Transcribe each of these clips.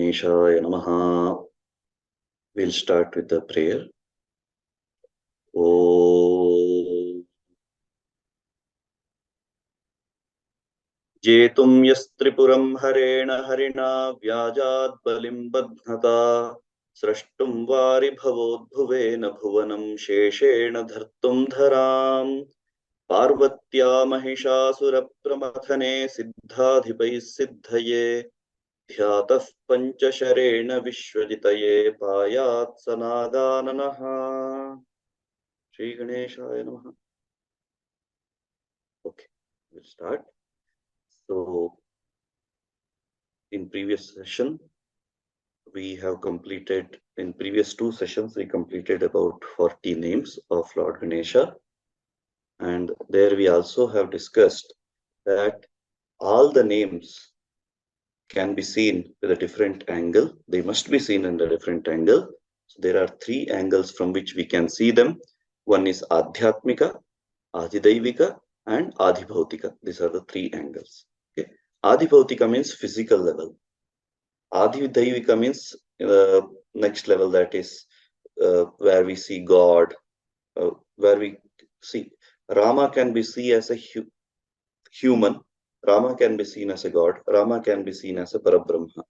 Ganeshaya Namaha. We'll start with the prayer. Om Jetum yastripuram harena harina vyajad balim badhnata srashtum vari bhavodbhuvena bhuvanam sheshena dhartum dharam parvatya mahishasura pramathane siddhadhipai siddhaye ध्यातः पंचशरेण विश्वजितये पायात् सनागाननः Shri गणेशाय नमः. Okay, we'll start. So, in previous session, we have completed, in previous two sessions, we completed about 40 names of Lord Ganesha. And there we also have discussed that all the names can be seen with a different angle. They must be seen in a different angle. So there are three angles from which we can see them. One is Adhyatmika, Adhidaivika, and Adhibhautika. These are the three angles. Okay. Adhibhautika means physical level. Adhidaivika means next level, that is where we see God, where we see Rama can be seen as a human. Rama can be seen as a god. Rama can be seen as a Parabrahma.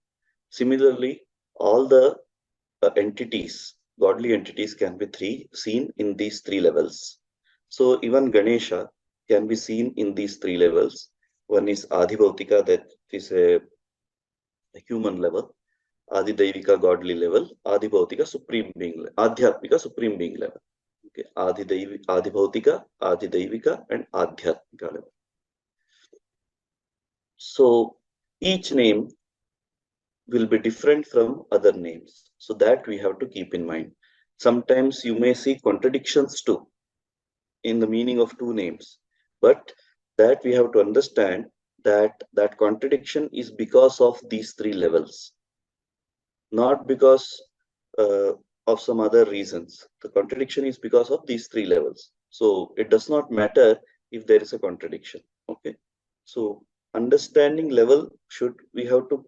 Similarly, all the entities, godly entities, can be seen in these three levels. So even Ganesha can be seen in these three levels. One is Adhibhautika, that is a human level. Adhidaivika, godly level. Adhibhautika, supreme being, Adhyatmika, supreme being level. Okay, Adhibhautika, Adhidaivika, and Adhyatmika level. So each name will be different from other names. So that we have to keep in mind. Sometimes you may see contradictions too in the meaning of two names, but that we have to understand that that contradiction is because of these three levels, not because of some other reasons. The contradiction is because of these three levels. So it does not matter if there is a contradiction. Okay. So understanding level we have to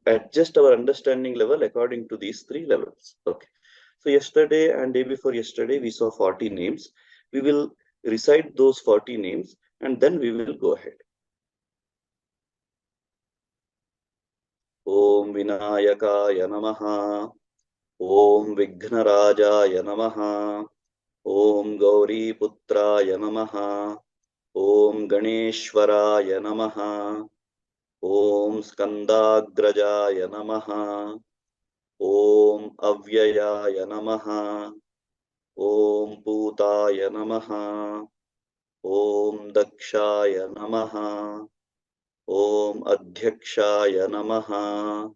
adjust our understanding level according to these three levels. Okay. So yesterday and day before yesterday, we saw 40 names. We will recite those 40 names and then we will go ahead. Om Vinayakaya Namaha. Om Vighnarajaya Namaha. Om Gauri Putraya Namaha. Om Ganeshwaraya Namaha. Om Skandagrajaya Namaha. Om Avyayaya Namaha. Om Putaya Namaha. Om Dakshaya Namaha. Om Adhyakshaya Namaha.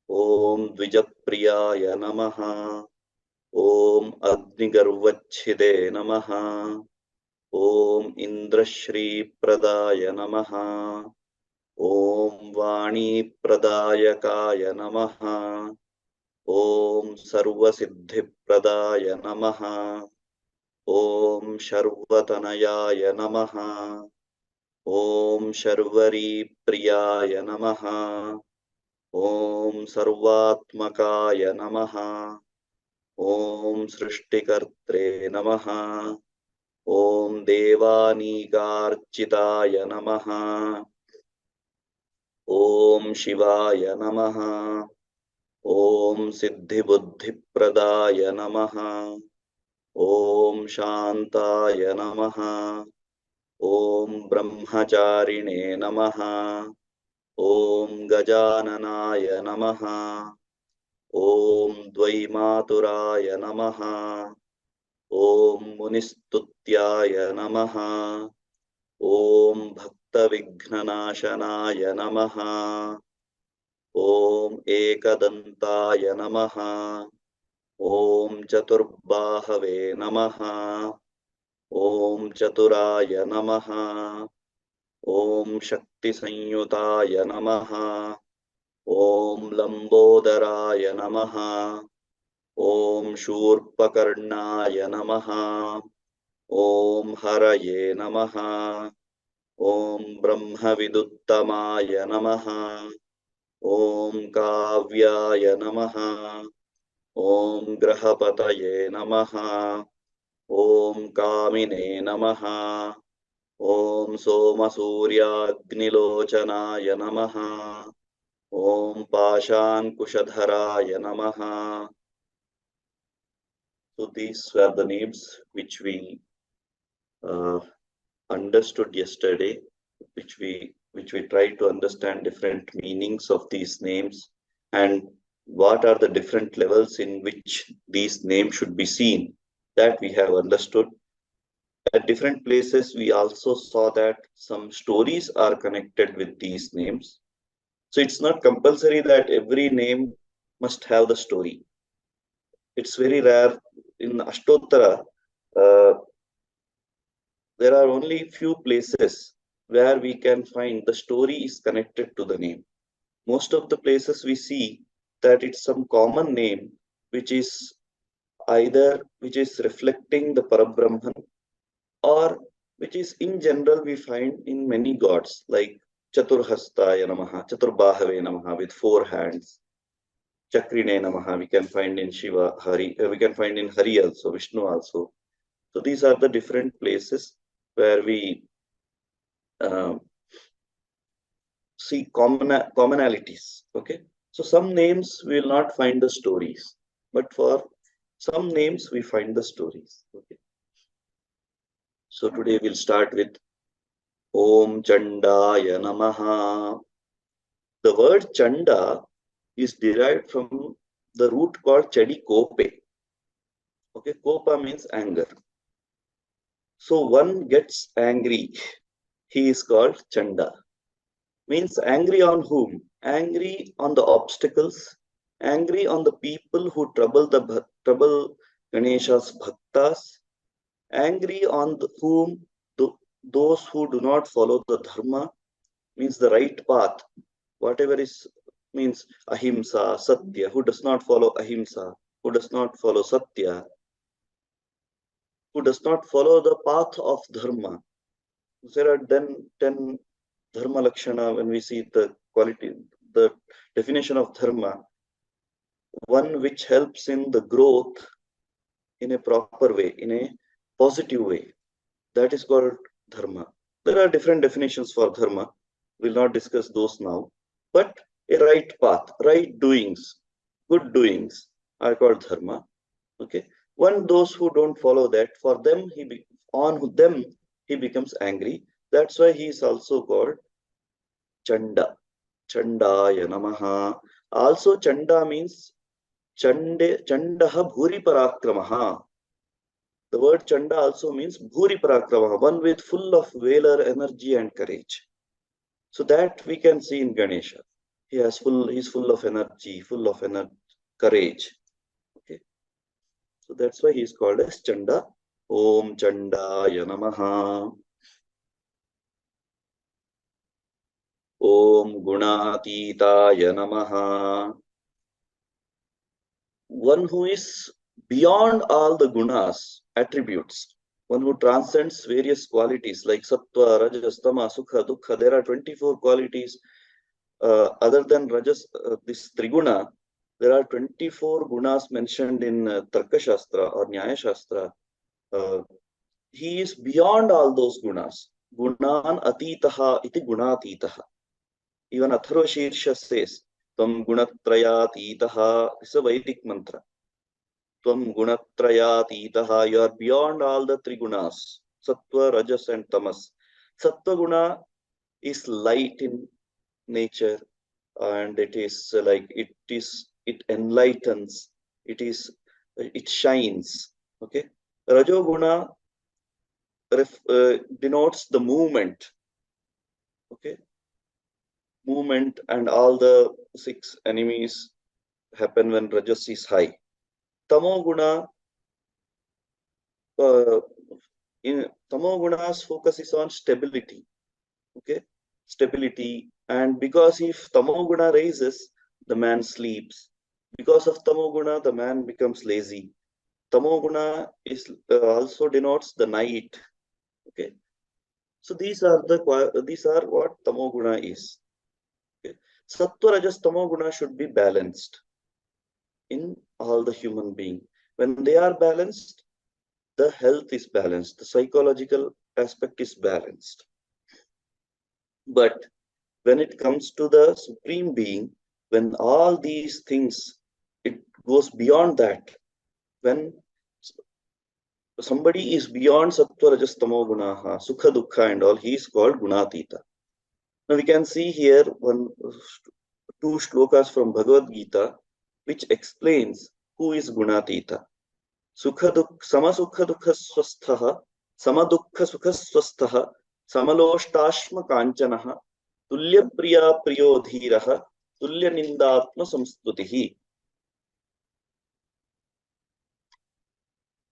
Om Dvijapriyaya Namaha. Om Agnigarvachhide Namaha. Om Indrashri Pradaya Namaha. Om Vani Pradayakaya Namaha. Om Sarvasiddhi Pradaya Namaha. Om Sharvatanayaya Namaha. Om Sharvari Priyaya Namaha. Om Sarvatmakaya Namaha. Om Srishtikartre Namaha. Om Devanikarchitaya Namaha. Om Shivaya Namaha. Om Siddhi Buddhi Pradaya Namaha. Om Shantaya Namaha. Om Brahmacharine Namaha. Om Gajananaya Namaha. Om Dvaimaturaya Namaha. Om Munistutyaya Namaha. Om Bhaktavighnanashanaya Namaha. Om Ekadantaya Namaha. Om Chaturbahave Namaha. Om Chaturaya Namaha. Om Shakti Sanyutaya Namaha. Om Lambodaraya Namaha. Om Shurpakarnaya Namaha. Om Haraye Namaha. Om Brahmaviduttamaya Namaha. Om Kavyaya Namaha. Om Grahapataye Namaha. Om Kamine Namaha. Om Somasuryagnilochanaya Namaha. Om Pashankushadharaya Namaha. So these were the names which we uh, understood yesterday, which we try to understand different meanings of these names and what are the different levels in which these names should be seen, that we have understood. At different places we also saw that some stories are connected with these names. So it's not compulsory that every name must have the story. It's very rare in ashtottara. uh, there are only few places where we can find the story is connected to the name. Most of the places we see that it's some common name which is which is reflecting the Parabrahman, or which is in general we find in many gods like Chaturhastaya Namaha, Chaturbahave Namaha with four hands, Chakrine Namaha we can find in Shiva, Hari, we can find in Hari also, Vishnu also. So these are the different places where we uh, see commonalities. Okay, so some names we will not find the stories, but for some names we find the stories. Okay, so today we'll start with Om Chandaya Namaha. The word Chanda is derived from the root called Chadi Kope. Okay, Kopa means anger. So one gets angry, he is called Chanda. Means angry on whom? Angry on the obstacles, angry on the people who trouble Ganesha's bhaktas, angry on those who do not follow the dharma, means the right path, whatever is means ahimsa, satya, who does not follow ahimsa, who does not follow satya, who does not follow the path of dharma. There are then 10 dharma lakshana. When we see the quality, the definition of dharma, one which helps in the growth in a proper way, in a positive way, that is called dharma. There are different definitions for dharma. We'll not discuss those now. But a right path, right doings, good doings are called dharma. Okay. One those who don't follow that, for them on them he becomes angry. That's why he is also called Chanda. Chandaya Namaha. Also, Chanda means Chandaha Bhuri Parakramaha. The word Chanda also means Bhuri Parakramaha, one with full of valor, energy, and courage. So that we can see in Ganesha. He's full of energy, courage. Okay. So that's why he is called as Chanda. Om Chandaya Namaha. Om Gunatitaya Namaha. One who is beyond all the gunas, attributes, one who transcends various qualities like sattva, rajas, tama, sukha, dukkha. There are 24 qualities. Other than rajas, this triguna, there are 24 gunas mentioned in Tarka Shastra or Nyaya Shastra. Uh, he is beyond all those gunas. Gunan atitaha iti gunatitaha. Even Atharva Shirsha says, Tvam gunatrayatitaha. It's a Vedic mantra. Tvam gunatrayatitaha, you are beyond all the three gunas, sattva, rajas, and tamas. Sattva guna is light in nature, and it is it enlightens, it shines. Okay. Rajoguna denotes the movement. Okay. Movement and all the six enemies happen when rajas is high. Tamoguna uh, in Tamoguna's focus is on stability. Okay, stability. And because if Tamoguna rises, the man sleeps. Because of Tamoguna, the man becomes lazy. Tamoguna is also denotes the night. Okay, so these are what Tamoguna is. Okay. Sattva, Rajas, Tamo guna should be balanced in all the human being. When they are balanced, the health is balanced, the psychological aspect is balanced. But when it comes to the supreme being, when all these things, it goes beyond that. When somebody is beyond sattva, rajas, tamo gunaha, sukha, dukkha and all, he is called gunatita. Now we can see here two shlokas from Bhagavad Gita which explains who is gunatita. Samasukha dukha swasthaha, samadukha sukha swasthaha, samaloshtasma kanchanaha, tulya priya priyo dhiraha, tulya nindatma samstutihi.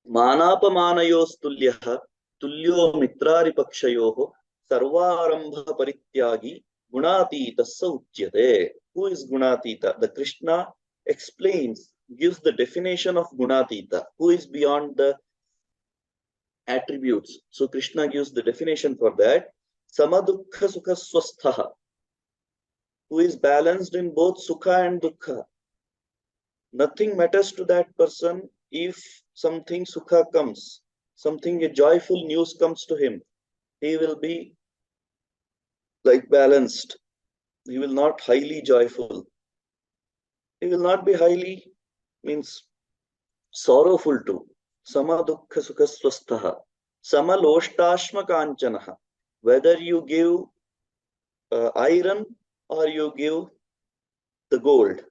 Manapamanayostulyah, tulyo mitraripakshayoho, sarvarambha parityagi, gunatitassa uchyate. Who is gunatita? The Krishna explains, gives the definition of gunatita. Who is beyond the attributes? So Krishna gives the definition for that. Samadukha sukha swasthaha. Who is balanced in both sukha and dukkha. Nothing matters to that person if something sukha comes, something a joyful news comes to him. He will be like balanced. He will not highly joyful. He will not be highly means sorrowful too. Sama dukkha sukha swasthaha. Sama loshtashma kanchanaha. Whether you give iron or you give the gold,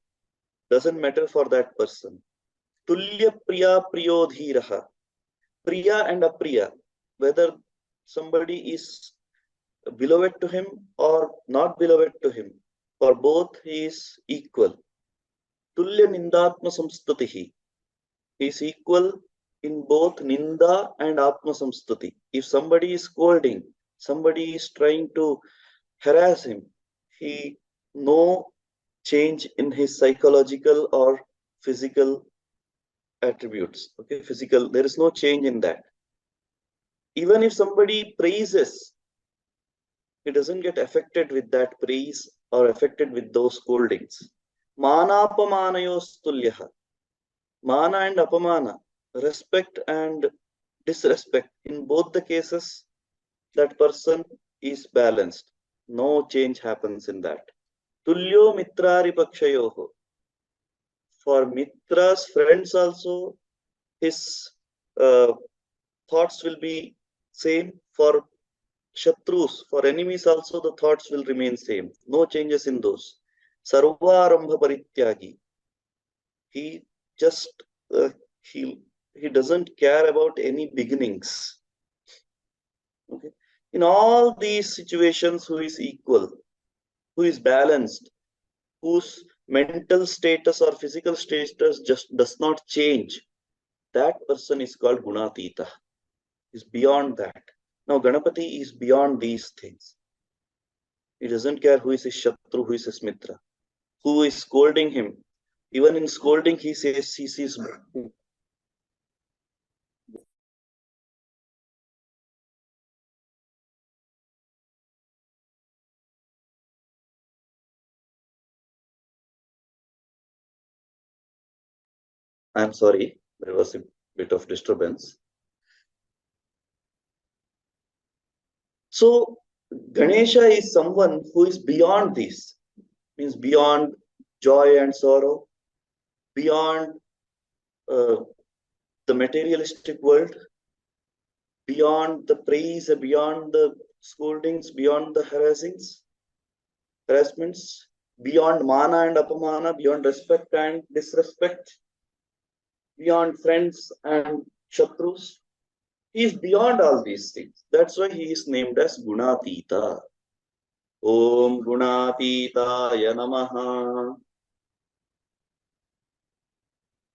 doesn't matter for that person. Tulya priya priyodhiraha. Priya and apriya, whether somebody is beloved to him or not beloved to him, for both he is equal. Tulya nindatma samstutihi. He is equal in both ninda and atma samstuti. If somebody is scolding, somebody is trying to harass him, he no change in his psychological or physical attributes. Okay, physical, there is no change in that. Even if somebody praises, he doesn't get affected with that praise or affected with those scoldings. Manapamanayostulyaha. Mana and apamana, respect and disrespect, in both the cases, that person is balanced. No change happens in that. Tulyo mitrari pakshayoho. For mitras, friends also, his thoughts will be same. For Shatrus, for enemies also, the thoughts will remain same. No changes in those. Sarvarambha parityagi. He just he doesn't care about any beginnings. Okay. In all these situations, who is equal, who is balanced, whose mental status or physical status just does not change, that person is called gunatita. Is beyond that. Now Ganapati is beyond these things. He doesn't care who is his Shatru, who is his Mitra, who is scolding him. Even in scolding, he says he sees. I'm sorry, there was a bit of disturbance. So Ganesha is someone who is beyond this, means beyond joy and sorrow, beyond the materialistic world, beyond the praise, beyond the scoldings, beyond the harassments, beyond mana and apamana, beyond respect and disrespect, beyond friends and shatrus. He is beyond all these things. That's why he is named as Gunatita. Om Gunatitaya Namaha.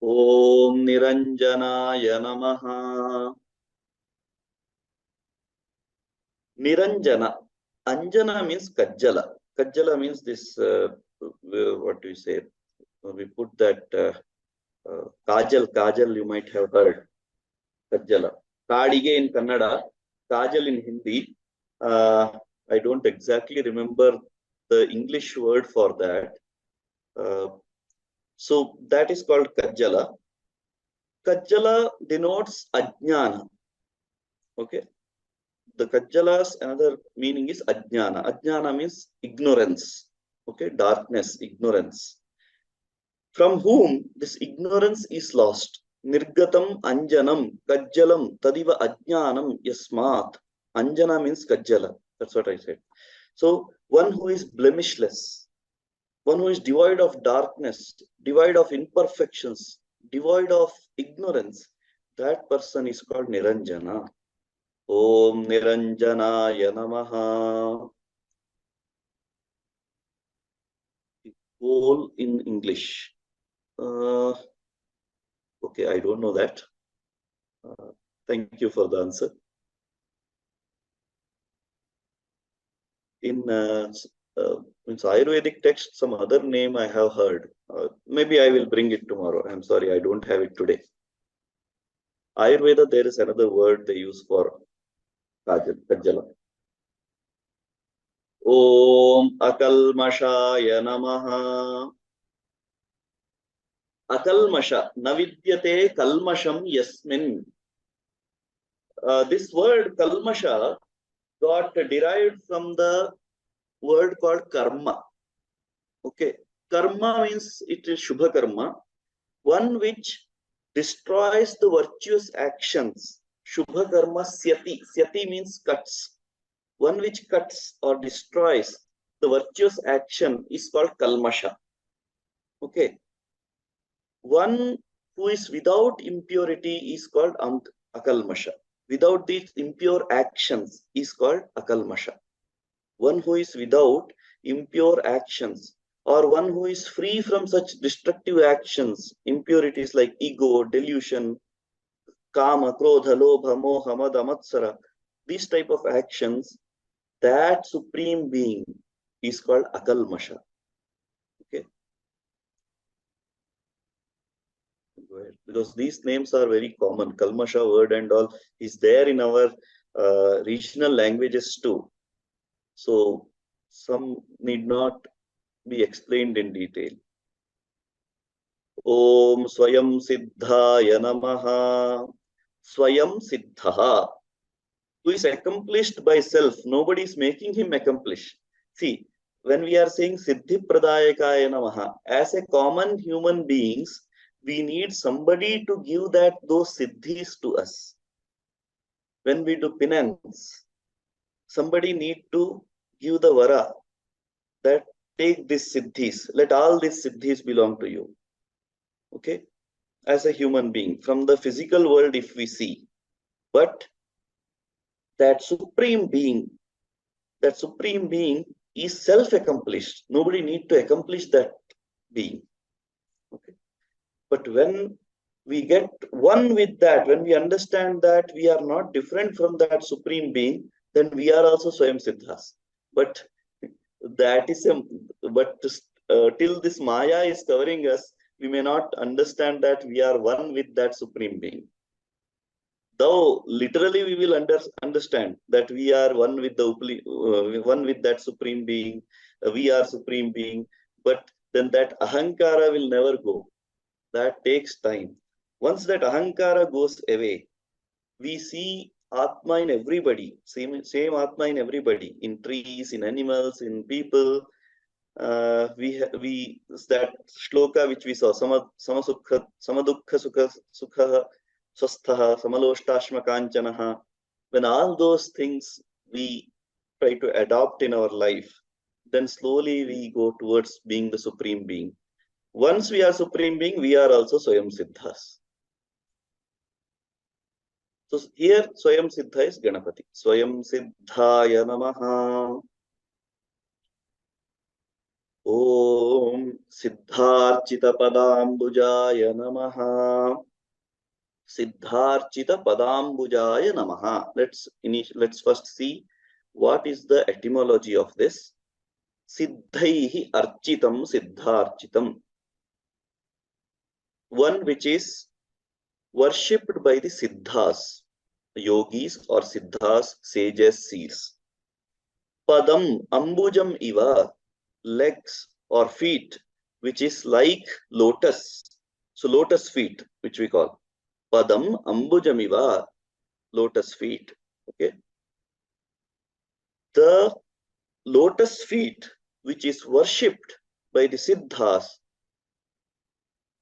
Om Niranjanaya Namaha. Niranjana. Anjana means Kajjala. Kajjala means this, what do you say? We put that Kajal, you might have heard. Kajjala. Kadige in Kannada, Kajal in Hindi. I don't exactly remember the English word for that. So that is called Kajjala. Kajjala denotes ajnana. Okay. The Kajjala's another meaning is ajnana. Ajnana means ignorance. Okay. Darkness, ignorance. From whom this ignorance is lost. Nirgatam anjanam kajjalam tadiva ajnanam yasmat. Anjana means kajjala. That's what I said. So one who is blemishless, one who is devoid of darkness, devoid of imperfections, devoid of ignorance, that person is called Niranjana. Om Niranjanaya Namaha. Whole in English. Okay, I don't know that. Thank you for the answer. In Ayurvedic text, some other name I have heard. Maybe I will bring it tomorrow. I'm sorry, I don't have it today. Ayurveda, there is another word they use for Kajjala. Om Akalmashaya Namaha. Akalmasha, Navidyate Kalmasham Yasmin. This word Kalmasha got derived from the word called karma. Okay, karma means it is Shubha karma, one which destroys the virtuous actions. Shubha karma syati. Syati means cuts. One which cuts or destroys the virtuous action is called kalmasha. Okay. One who is without impurity is called akalmasha. Without these impure actions is called akalmasha. One who is without impure actions, or one who is free from such destructive actions, impurities like ego, delusion, kama, krodha, lobha, moha, mada, matsara, these type of actions, that supreme being is called akalmasha. Okay. Because these names are very common. Kalmasha word and all is there in our regional languages too. So some need not be explained in detail. Om Swayam Siddhaya Namaha. Swayam Siddha. Who is accomplished by self. Nobody is making him accomplish. See, when we are saying Siddhi Pradayakaya Namaha, as a common human beings, we need somebody to give those siddhis to us. When we do penance, somebody need to give the vara that take these siddhis. Let all these siddhis belong to you. Okay, as a human being, from the physical world, if we see, but that supreme being is self-accomplished. Nobody need to accomplish that being. Okay, but when we get one with that, when we understand that we are not different from that supreme being, then we are also Swayam Siddhas. But that is till this Maya is covering us, we may not understand that we are one with that supreme being. Though literally we will understand that we are one with that supreme being, we are supreme being, but then that ahankara will never go. That takes time. Once that ahankara goes away, we see Atma in everybody, same Atma in everybody, in trees, in animals, in people. We that shloka which we saw, samadukha sukha swastha samaloštashma kanchanaha. When all those things we try to adopt in our life, then slowly we go towards being the supreme being. Once we are supreme being, we are also Swayam Siddhas. So here Swayam Siddha is Ganapati. Swayam Siddhaya Namaha. Om Siddharchita Padambujaya Namaha. Siddharchita Padambujaya Namaha. Let's first see what is the etymology of this. Siddhaihi Architam Siddharchitam. One which is worshipped by the Siddhas, yogis or Siddhas, sages, seers. Padam Ambujam Iva. legs or feet, which is like lotus. So lotus feet, which we call Padam Ambujamiva, lotus feet. Okay. The lotus feet, which is worshipped by the Siddhas,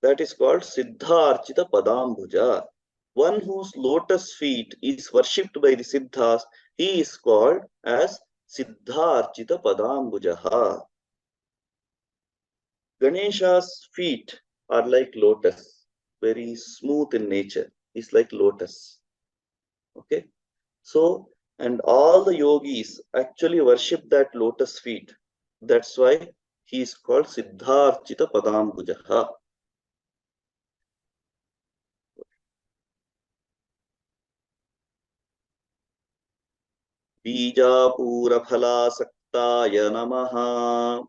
that is called Siddharchita Padambuja. One whose lotus feet is worshipped by the Siddhas, he is called as Siddharchita Padambujaha. Ganesha's feet are like lotus, very smooth in nature. It's like lotus. Okay. So, and all the yogis actually worship that lotus feet. That's why he is called Siddharchita Padambujaha. Bijapura-phalasaktaaya namaha.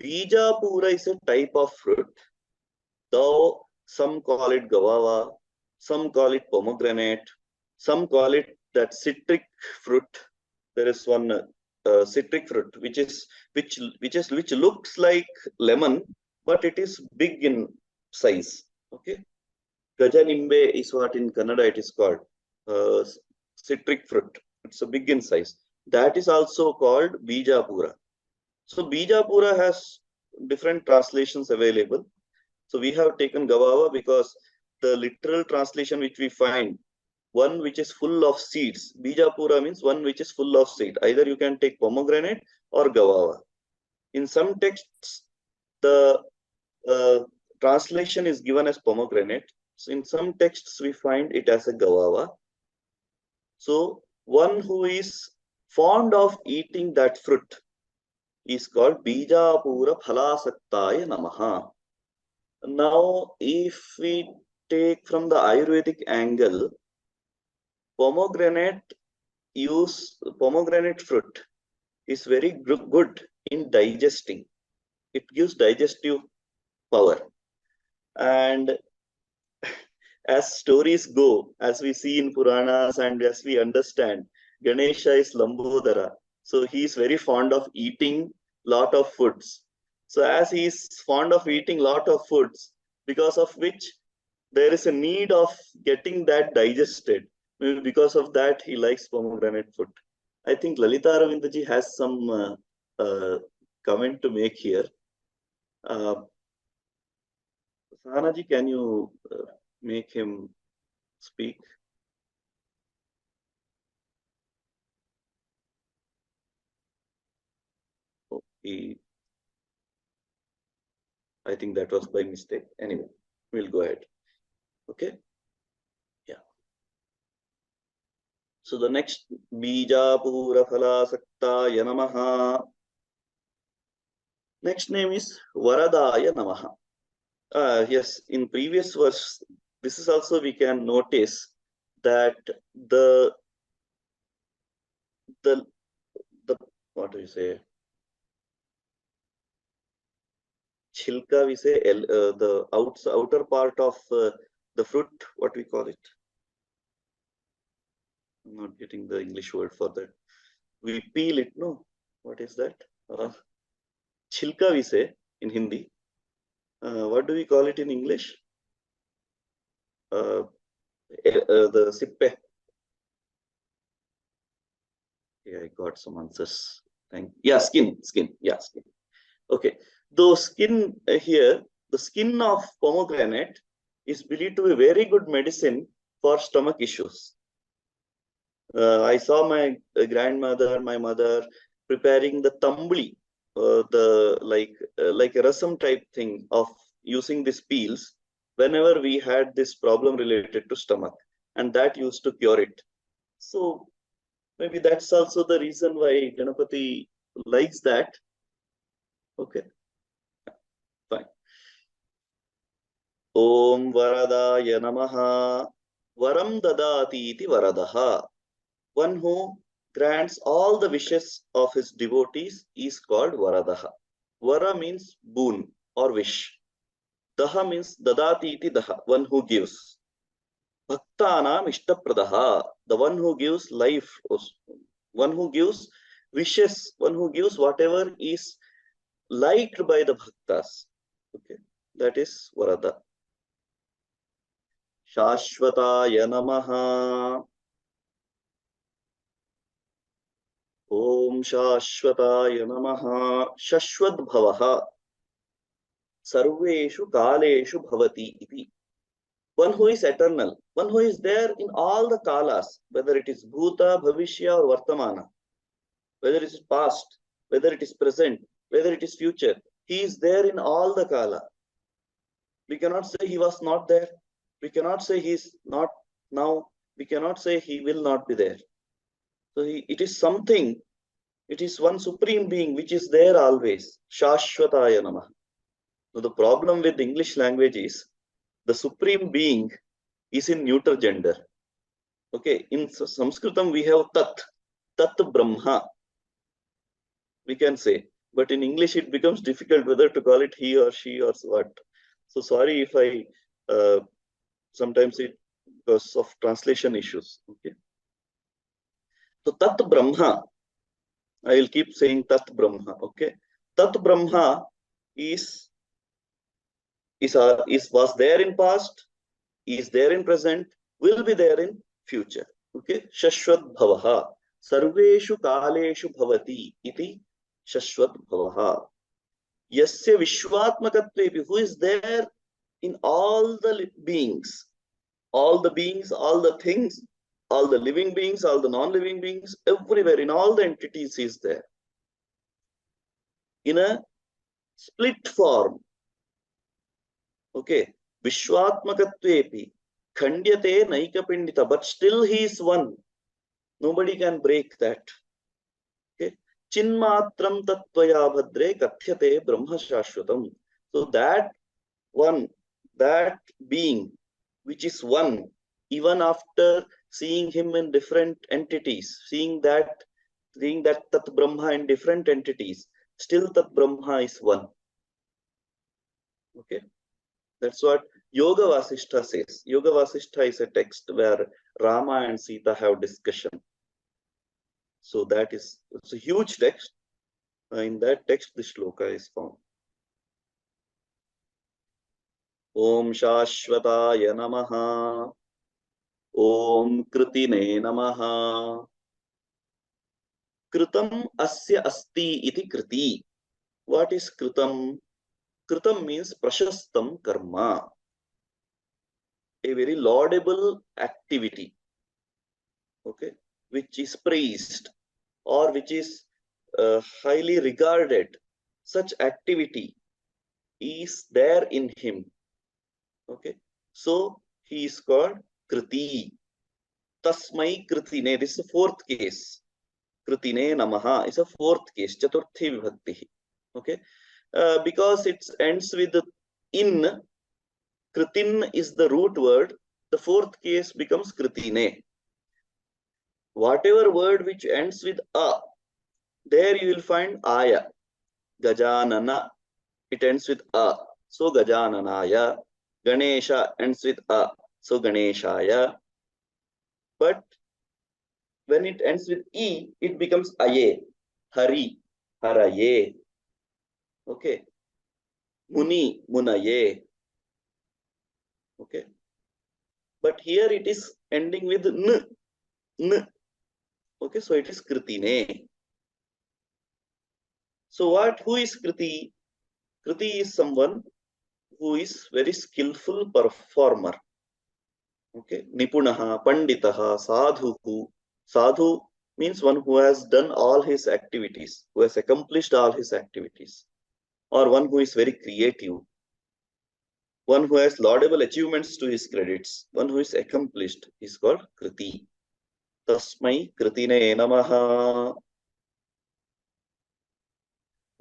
Bijapura is a type of fruit. Though some call it guava, some call it pomegranate, some call it that citric fruit. There is one citric fruit which looks like lemon, but it is big in size. Okay, Gajanimbe is what in Kannada it is called. Uh, Citric fruit. It's a big in size. That is also called Bijapura. So Bijapura has different translations available. So we have taken Gavava because the literal translation which we find, one which is full of seeds. Bijapura means one which is full of seed. Either you can take pomegranate or Gavava. In some texts, the uh, translation is given as pomegranate. So in some texts, we find it as a Gavava. So one who is fond of eating that fruit is called Bijapura Phalasaktaya Namaha. Now, if we take from the Ayurvedic angle, pomegranate fruit is very good in digesting. It gives digestive power. And as stories go, as we see in Puranas and as we understand, Ganesha is Lambodara. So he is very fond of eating lot of foods. So as he is fond of eating lot of foods, because of which there is a need of getting that digested. Maybe because of that, he likes pomegranate food. I think Lalita Aravindaji has some comment to make here. Sahanaji, can you make him speak? Okay. I think that was by mistake. Anyway, we'll go ahead. Okay. Yeah. So the next Bijapura Phalasakta Namaha. Next name is Varadaya Namaha. Yes, in previous verse, this is also we can notice that the the what do you say? Chilka, we say the outer part of the fruit. What we call it? I'm not getting the English word for that. We peel it. No, what is that? Chilka, we say in Hindi. What do we call it in English? The sippe. Yeah, I got some answers. Yeah, skin. Yeah, skin. Okay. Though skin here, the skin of pomegranate is believed to be very good medicine for stomach issues. I saw my grandmother, my mother preparing the tambli, the like a rasam type thing of using these peels whenever we had this problem related to stomach, and that used to cure it. So maybe that's also the reason why Ganapati likes that. Okay, fine. Om Varadaya Namaha. Varam Dadati iti Varadaha. One who grants all the wishes of his devotees is called Varadaha. Vara means boon or wish. Daha means Dadati iti Daha, one who gives. Bhaktanam Ishtapradaha, the one who gives life, one who gives wishes, one who gives whatever is liked by the bhaktas. Okay, that is Varada. Shashvataya namaha. Om Shashvataya namaha. Shashvat bhavaha. Sarveshu kaleshu bhavati iti. One who is eternal, one who is there in all the kalas, whether it is bhuta, bhavishya, or vartamana, whether it is past, whether it is present, whether it is future. He is there in all the kala. We cannot say he was not there. We cannot say he is not now. We cannot say he will not be there. So it is something, it is one supreme being which is there always. Shashvataya Namah. So the problem with English language is the supreme being is in neuter gender. Okay, in Sanskritam we have Tat Brahma, we can say. But in English it becomes difficult whether to call it he or she or what. So sorry if I sometimes it because of translation issues. Okay. So Tat Brahma, I will keep saying Tat Brahma. Okay. Tat Brahma is was there in past, is there in present, will be there in future. Okay. Shashwat Bhavaha. Sarveshu Kaleshu Bhavati iti Shashwat Bhavaha. Yasya Vishwatmakatvepi, who is there in all the beings, all the things, all the living beings, all the non-living beings, everywhere, in all the entities is there. In a split form. Okay. Vishwatmakatvepi. Khandyate naikapindita. But still he is one. Nobody can break that. Okay. Chinmatram tattvaya bhadre kathyate brahma shashwatam. So that one, that being, which is one, even after seeing him in different entities, seeing that Tat Brahma in different entities, still Tat Brahma is one. Okay, that's what Yoga Vasishtha says. Yoga Vasishtha is a text where Rama and Sita have discussion. So it's a huge text. In that text, the shloka is found. Om Shashvataya Namaha. Om Kritine Namaha. Kritam asya asti iti kriti. What is kritam? Kritam means prashastam karma. A very laudable activity. Okay, which is praised or which is highly regarded. Such activity is there in him. Okay, so he is called kriti. Tasmai kritine. This is the fourth case. Kritine namaha is a fourth case. Chaturthi vibhakti. Okay, because it ends with in. Kritin is the root word. The fourth case becomes kritine. Whatever word which ends with a, there you will find aya. Gajanana, it ends with a. So Gajananaya. Ganesha ends with a. So Ganeshaya. But when it ends with e, it becomes aye. Hari, haraye. Okay. Muni, munaye. Okay. But here it is ending with n. N. Okay, so it is kritine. So who is kriti? Kriti is someone who is very skillful performer. Okay, nipunaha, panditaha, sadhuku. Sadhu means one who has done all his activities, who has accomplished all his activities, or one who is very creative, one who has laudable achievements to his credits, one who is accomplished is called kriti. Tasmai kritine namaha.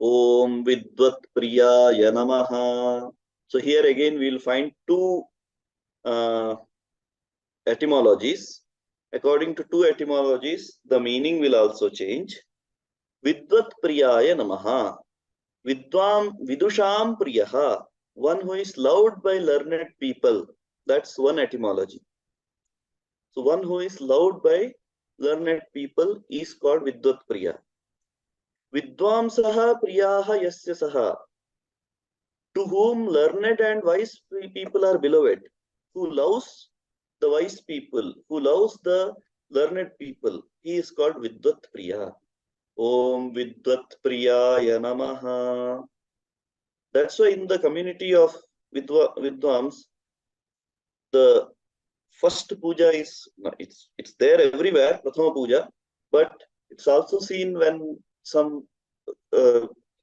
Om Vidvat Priyaya Namaha. So here again we will find two etymologies. According to two etymologies, the meaning will also change. Vidvat Priyaya Namaha. Vidvam Vidusham Priyaha. One who is loved by learned people. That's one etymology. So one who is loved by learned people is called Vidvat Priya. Vidvamsaha priyaha yasya saha, to whom learned and wise people are beloved, who loves the wise people, who loves the learned people. He is called Vidvat Priya. Om Vidvat Priyaya Namaha. That's why in the community of Vidwams, the first puja is, it's there everywhere, Prathama Puja, but it's also seen when some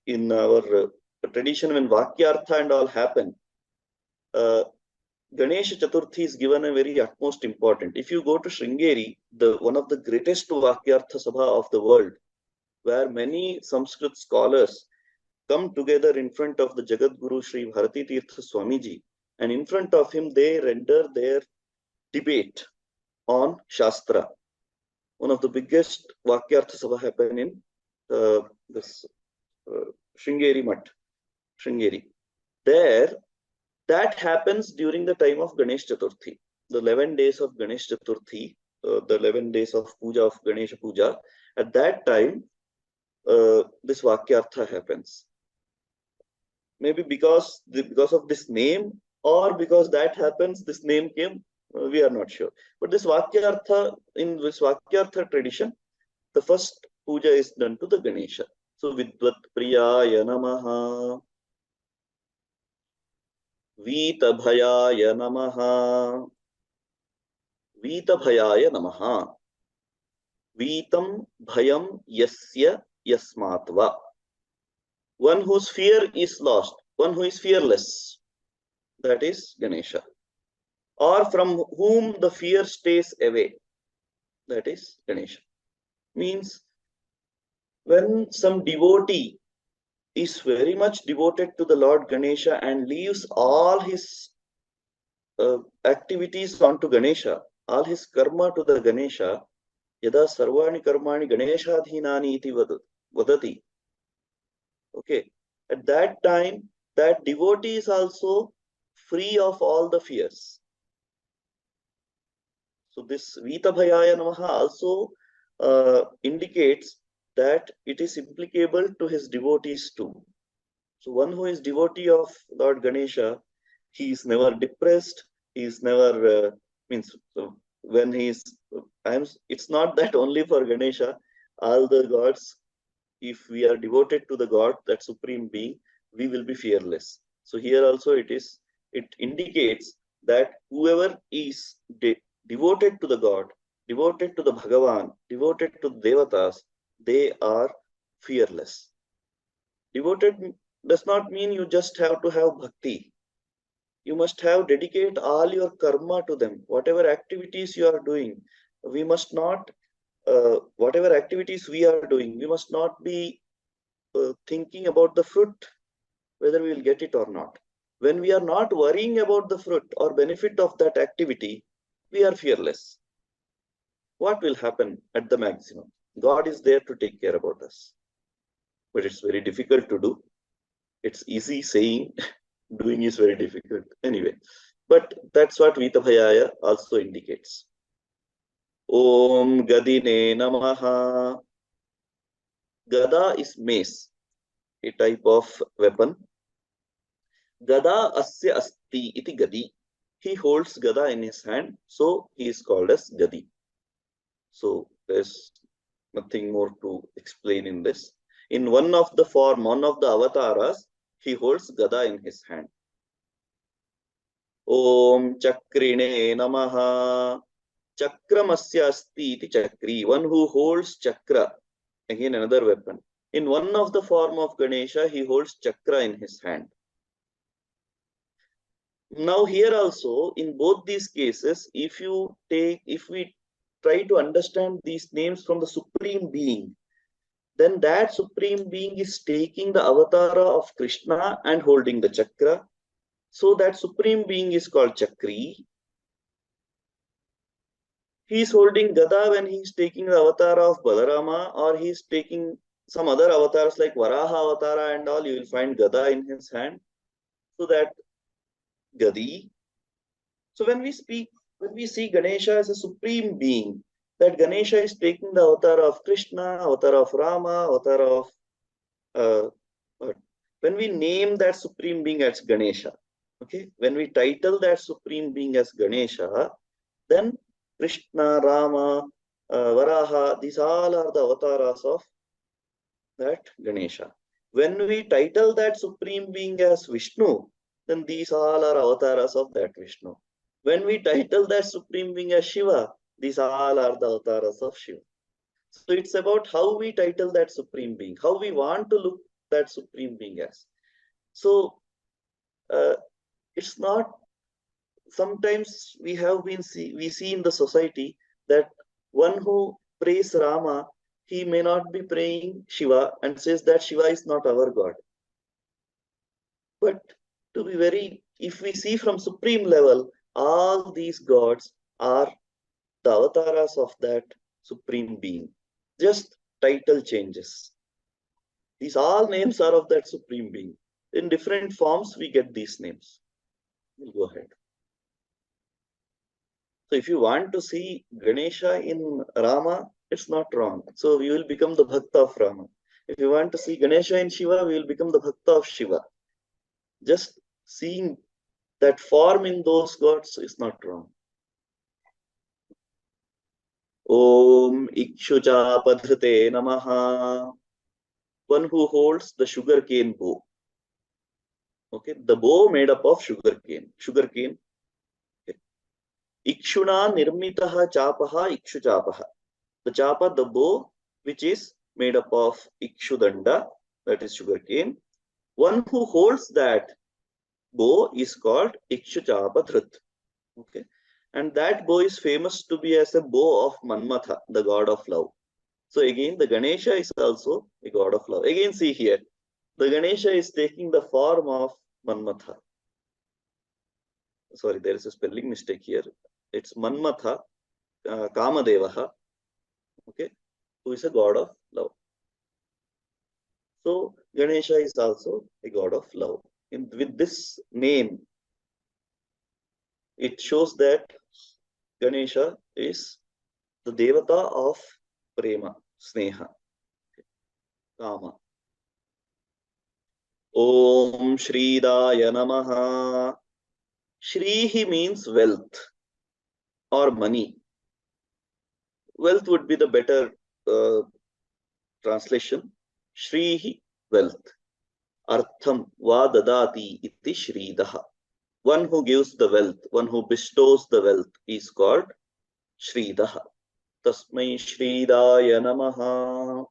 in our tradition, when Vakyartha and all happen, uh, Ganesha Chaturthi is given a very utmost important. If you go to Sringeri, the one of the greatest Vakyartha Sabha of the world, where many Sanskrit scholars come together in front of the Jagat Guru Sri Bharati Tirtha Swamiji, and in front of him they render their debate on Shastra. One of the biggest Vakyartha Sabha happen in this Sringeri Mutt, Sringeri. There, that happens during the time of Ganesh Chaturthi. The 11 days of Ganesh Chaturthi, the 11 days of Puja of Ganesha Puja, at that time, this Vakyartha happens. Maybe because of this name, or because that happens, this name came, we are not sure. But this Vakyartha, in this Vakyartha tradition, the first puja is done to the Ganesha. So Vidvat Priyaya Namaha, Vita Bhayaya Namaha, Vita Bhayaya Namaha, Vitam Bhayam Yasya Yasmatva. One whose fear is lost, one who is fearless, that is Ganesha. Or from whom the fear stays away, that is Ganesha. Means when some devotee is very much devoted to the Lord Ganesha and leaves all his activities onto Ganesha, all his karma to the Ganesha, yada sarvani karmani ganeshadhinani iti vadati. Okay, at that time, that devotee is also free of all the fears. So this Vita Bhayaya Namaha also indicates that it is applicable to his devotees too. So one who is devotee of Lord Ganesha, he is never depressed. He is never means when he is. It's not that only for Ganesha. All the gods, if we are devoted to the God, that supreme being, we will be fearless. So here also it indicates that whoever is devoted to the God, devoted to the Bhagavan, devoted to the Devatas, they are fearless. Devoted does not mean you just have to have bhakti. You must have dedicate all your karma to them. Whatever activities you are doing, we must not, whatever activities we are doing, we must not be thinking about the fruit, whether we will get it or not. When we are not worrying about the fruit or benefit of that activity, we are fearless. What will happen at the maximum? God is there to take care about us. But it's very difficult to do. It's easy saying, doing is very difficult. Anyway, but that's what Vita Bhayaya also indicates. Om Gadine Namaha. Gada is mace, a type of weapon. Gada asya asti iti gadi. He holds Gada in his hand, so he is called as Gadi. So there's nothing more to explain in this. In one of the avatars, he holds Gada in his hand. Om Chakrine Namaha. Chakramasya asti iti chakri. One who holds chakra. Again another weapon. In one of the form of Ganesha, he holds chakra in his hand. Now here also, in both these cases, if we try to understand these names from the Supreme Being, then that Supreme Being is taking the avatara of Krishna and holding the chakra. So that Supreme Being is called Chakri. He is holding Gada when he is taking the avatar of Balarama, or he is taking some other avatars like Varaha Avatara and all, you will find Gada in his hand. So that Gadi. So when we see Ganesha as a supreme being, that Ganesha is taking the avatar of Krishna, avatar of Rama, avatar of uh, uh, when we name that supreme being as Ganesha, okay, when we title that supreme being as Ganesha, then Krishna, Rama, Varaha, these all are the avatars of that Ganesha. When we title that supreme being as Vishnu, then these all are avatars of that Vishnu. When we title that supreme being as Shiva, these all are the avatars of Shiva. So it's about how we title that supreme being, how we want to look that supreme being as. So uh, it's not. Sometimes we see in the society that one who prays Rama, he may not be praying Shiva and says that Shiva is not our God. But to be very, if we see from supreme level, all these gods are the avatars of that supreme being. Just title changes. These all names are of that supreme being. In different forms, we get these names. We'll go ahead. So if you want to see Ganesha in Rama, it's not wrong. So we will become the Bhakta of Rama. If you want to see Ganesha in Shiva, we will become the Bhakta of Shiva. Just seeing that form in those gods is not wrong. Om Ikshuja Padhrite Namaha. One who holds the sugar cane bow. Okay, the bow made up of sugar cane. Sugar cane. Okay. Ikshuna Nirmitaha Chapaha Ikshu Chapaha. The chapa, the bow, which is made up of ikshudanda, that is sugar cane. One who holds that bow is called ikshuchapathrut. Okay, and that bow is famous to be as a bow of Manmatha, the god of love. So again, the Ganesha is also a god of love. Again, see here, the Ganesha is taking the form of Manmatha. Sorry, there is a spelling mistake here. It's Manmatha, Kamadevaha. Okay, who is a god of love. So Ganesha is also a god of love. With this name, it shows that Ganesha is the devata of prema, sneha, kama. Om Shridaya Namaha. Shrihi means wealth or money. Wealth would be the better translation. Shrihi, wealth. Artham va dadati iti Shridaha. One who gives the wealth, one who bestows the wealth is called Shridaha. Tasmai Shridaya Namaha.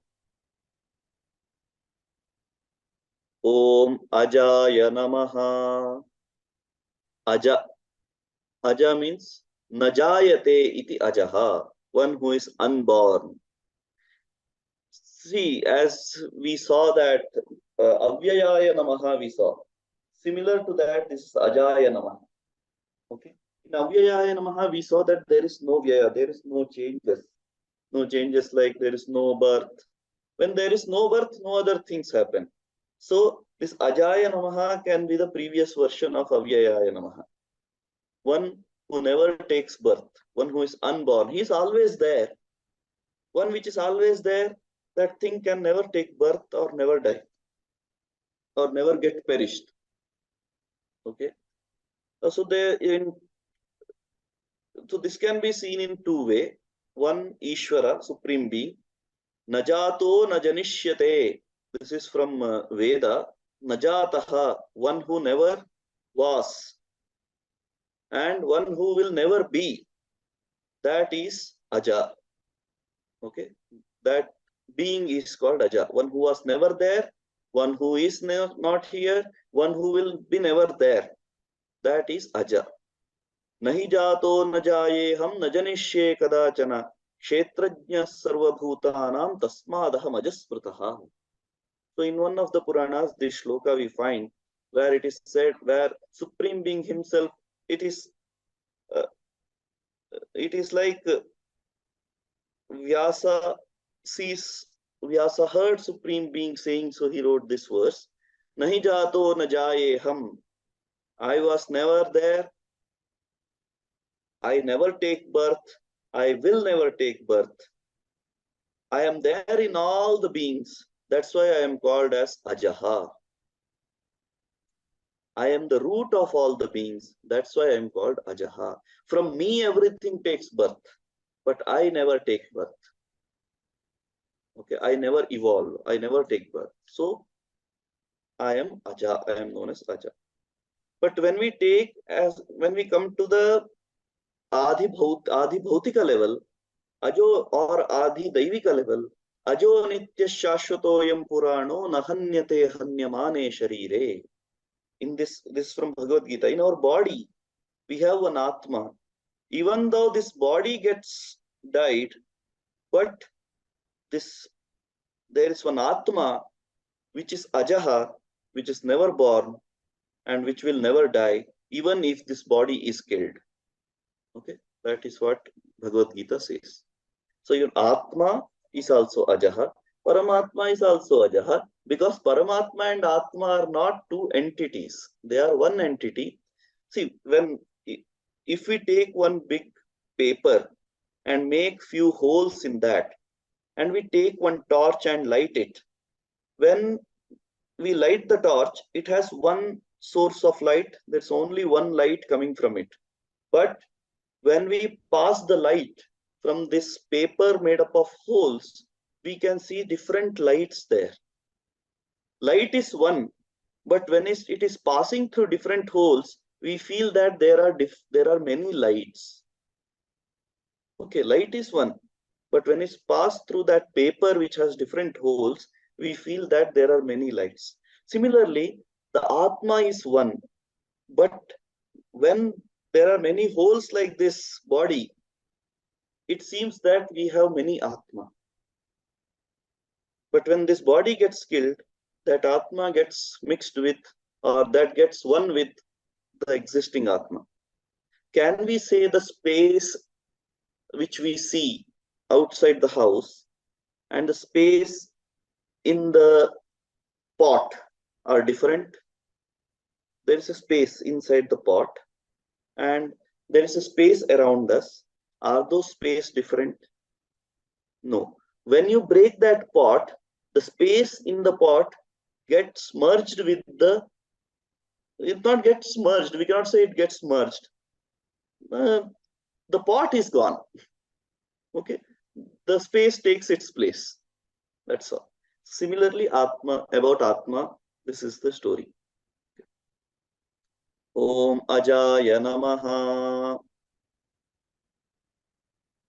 Om Ajaya Namaha. Aja. Aja means Najayate iti Ajaha. One who is unborn. See, as we saw that Avyayaya Namaha we saw. Similar to that, this is Ajaya Namaha. Okay. In Avyayaya Namaha, we saw that there is no Vyaya, there is no changes. No changes like there is no birth. When there is no birth, no other things happen. So this Ajaya Namaha can be the previous version of Avyayaya Namaha. One who never takes birth, one who is unborn, he is always there. One which is always there, that thing can never take birth or never die or never get perished. Okay. So this can be seen in two ways. One, Ishvara, Supreme Being. Najato najanishyate. This is from Veda. Najataha, one who never was, and one who will never be. That is Aja. Okay, that being is called Aja. One who was never there, one who is not here, one who will be never there. That is Aja. Nahi jato na jaye ham na janishye kadachana kshetrajna sarvabhutanam tasmadaham ajasprataha. So in one of the Puranas, this shloka we find where it is said, where Supreme Being himself, it is like Vyasa Vyasa heard Supreme Being saying, so he wrote this verse. Nahi jato na jaye ham. I was never there. I never take birth. I will never take birth. I am there in all the beings. That's why I am called as Ajaha. I am the root of all the beings. That's why I am called Ajaha. From me, everything takes birth, but I never take birth. Okay, I never evolve. I never take birth. So I am Aja. I am known as Aja. But when we come to the Adi Bhautika level, Ajo or Adi Daivika level, Ajo Nitya Shashwatoyam Purano Nahanyate Hanyamane Sharire. In this from Bhagavad Gita, in our body, we have an Atma. Even though this body gets died, but this there is one Atma which is Ajaha, which is never born and which will never die, even if this body is killed. Okay, that is what Bhagavad Gita says. So your Atma is also Ajaha, Paramatma is also Ajaha, because Paramatma and Atma are not two entities, they are one entity. See, if we take one big paper and make few holes in that, and we take one torch and light it, when we light the torch, it has one source of light. There's only one light coming from it. But when we pass the light from this paper made up of holes, we can see different lights there. Light is one, but when it is passing through different holes, we feel that there are many lights. Okay, light is one, but when it's passed through that paper which has different holes, we feel that there are many lights. Similarly, the Atma is one, but when there are many holes like this body, it seems that we have many Atma. But when this body gets killed, that Atma gets mixed with, or that gets one with the existing Atma. Can we say the space which we see outside the house and the space in the pot are different? There is a space inside the pot and there is a space around us. Are those space different? No. When you break that pot, the space in the pot gets merged with it not gets merged. We cannot say it gets merged. The pot is gone. Okay. The space takes its place. That's all. Similarly, about Atma, this is the story. Om Ajaya Namaha.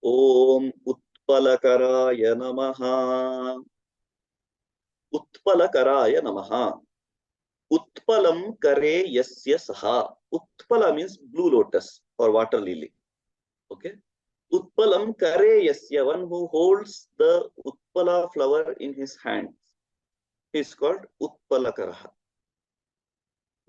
Om Utpalakaraya Namaha. Utpalakaraya Namaha. Utpalam Kare Yasya Saha. Utpala means blue lotus or water lily. Okay. Utpalam Kare Yasya, one who holds the Utpala flower in his hand. He is called Utpalakaraha.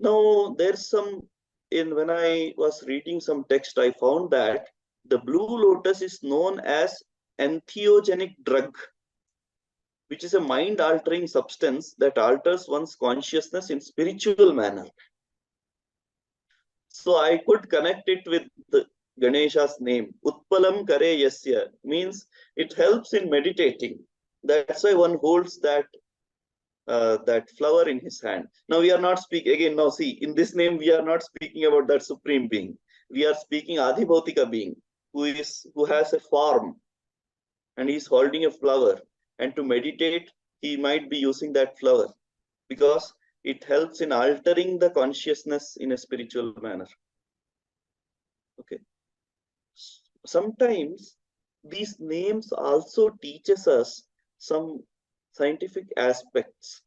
Now, when I was reading some text, I found that the blue lotus is known as entheogenic drug, which is a mind-altering substance that alters one's consciousness in spiritual manner. So I could connect it with the Ganesha's name. Utpalam Kare Yasya means it helps in meditating. That's why one holds that flower in his hand. Now we are not speaking again. Now see, in this name we are not speaking about that supreme being. We are speaking Adhibhautika being who has a form and he is holding a flower. And to meditate, he might be using that flower because it helps in altering the consciousness in a spiritual manner. Okay. Sometimes these names also teaches us some scientific aspects.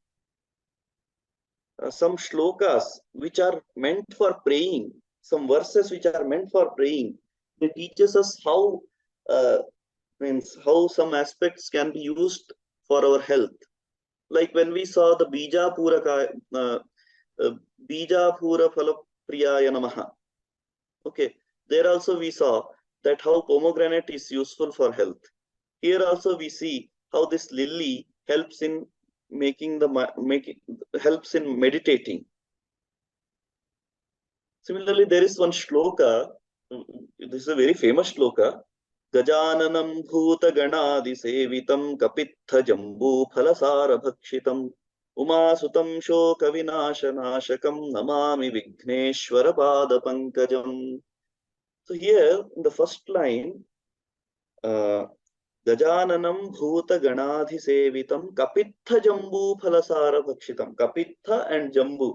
Some shlokas which are meant for praying, some verses which are meant for praying, they teaches us how some aspects can be used for our health. Like when we saw the Bijapura Phala Priyaya Namaha. Okay, there also we saw that how pomegranate is useful for health. Here also we see how this lily helps in helps in meditating. Similarly, there is one shloka. This is a very famous shloka. गजाननं भूतगणादिसेवितं कपित्थजम्बूफलसारभक्षितम् उमासुतं शोकविनाशनाशकं Namami विघ्नेश्वरपादपङ्कजम्. So here in the first line, Gajananam Bhuta Ganadhisevitam Kapitha Jambu Phalasara Bhakshitam. Kapitha and Jambu.